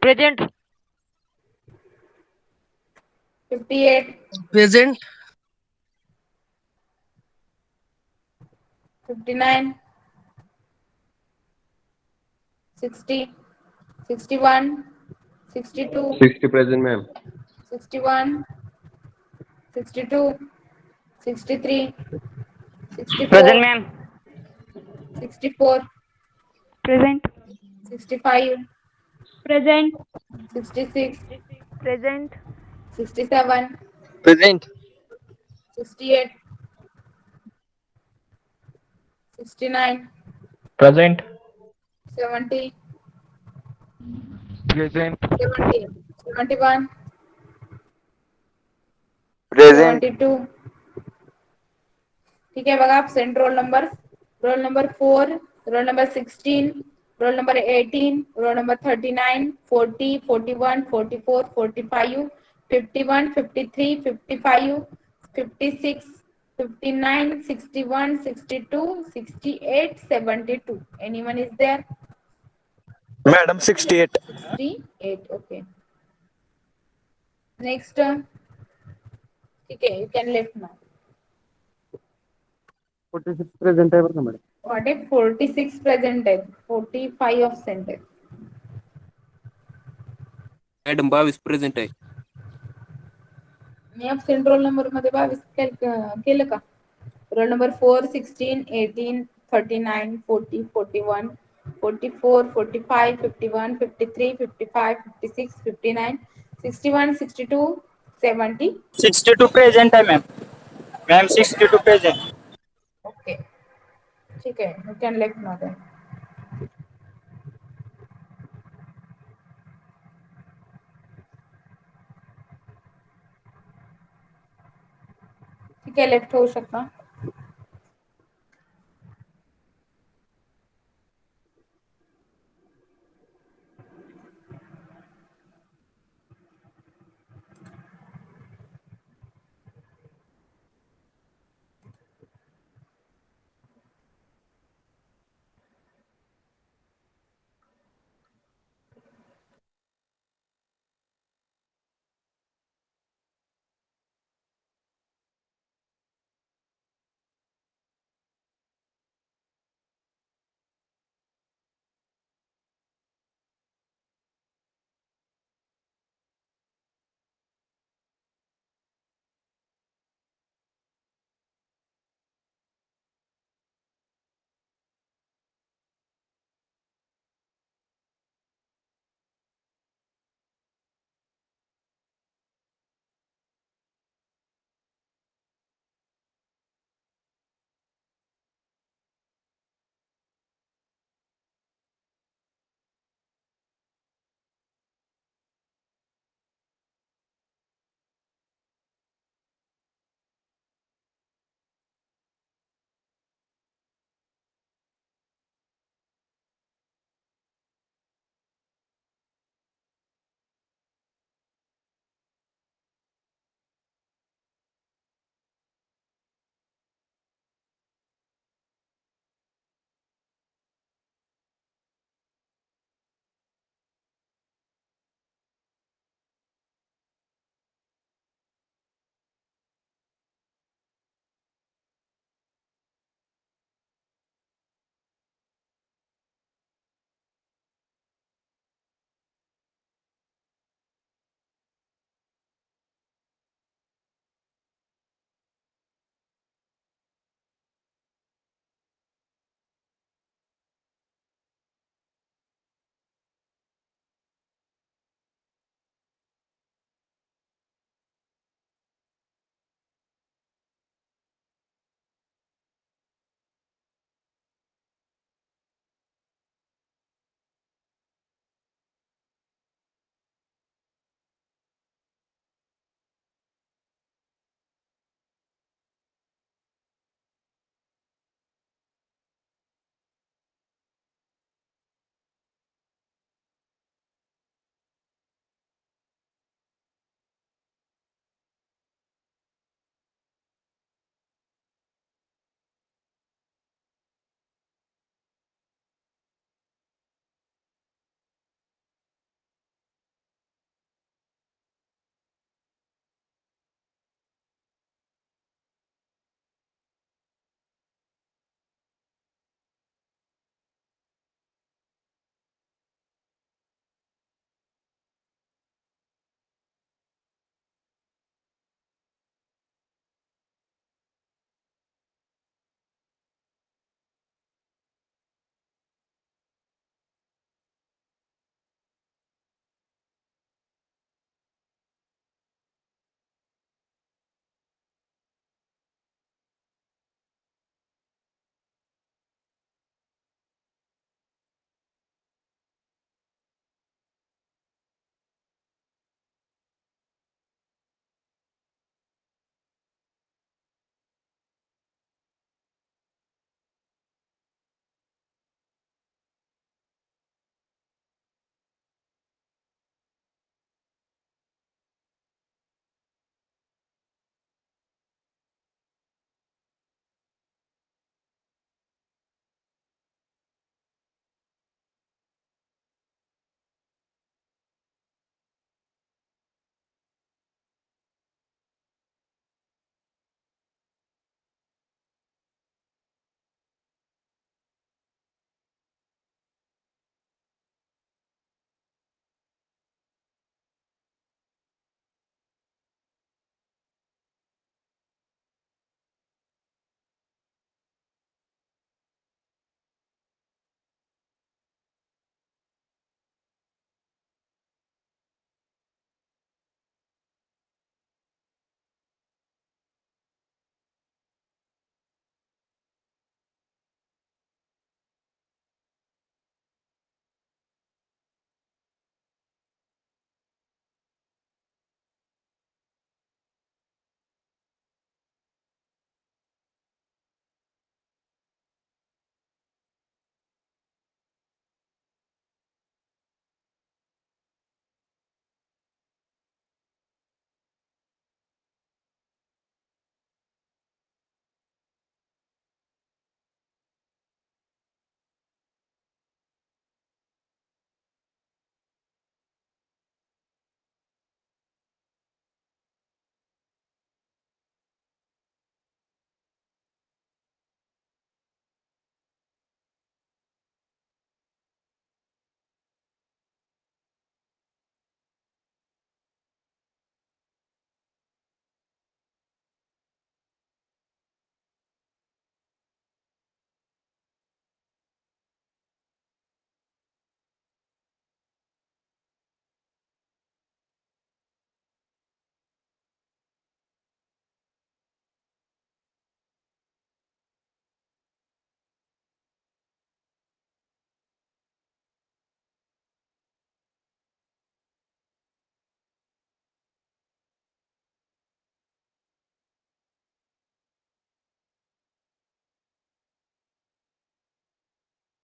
Present. 58 Present. 59, 60, 61, 62, 60 present, ma'am. 61, 62, 63, Present, 64, ma'am. 64, Present. 65, Present. 66, Present. 67, Present. 68, 69, Present. 70, Present. 70, 71, Present. 72. ठीक आहे बघा absent roll number 4, roll number 16, roll number 18, roll number 39, 40, 41, 44, 45, 51, 53, 55, 56, 59, 61, 62, 68, 72. Anyone is there? Madam, 68. 68. Okay. Next. ठीक आहे, you can left now. 46 present आहे बरं का madam. What if 46 present आहेत, 45 absent आहेत. मॅडम 22 प्रेझेंट आहे. मी absent roll number मध्ये 22 केलं का? Roll number 4, 16, 18, 39, 40, 41, 44, 45, 51, 53, 55, 56, 59, 61, 62, 70. 62 प्रेझेंट आहे मॅम 62 प्रेझेंट. ओके, ठीक आहे, you can left now then. ठीक आहे, लेफ्ट होऊ शकता.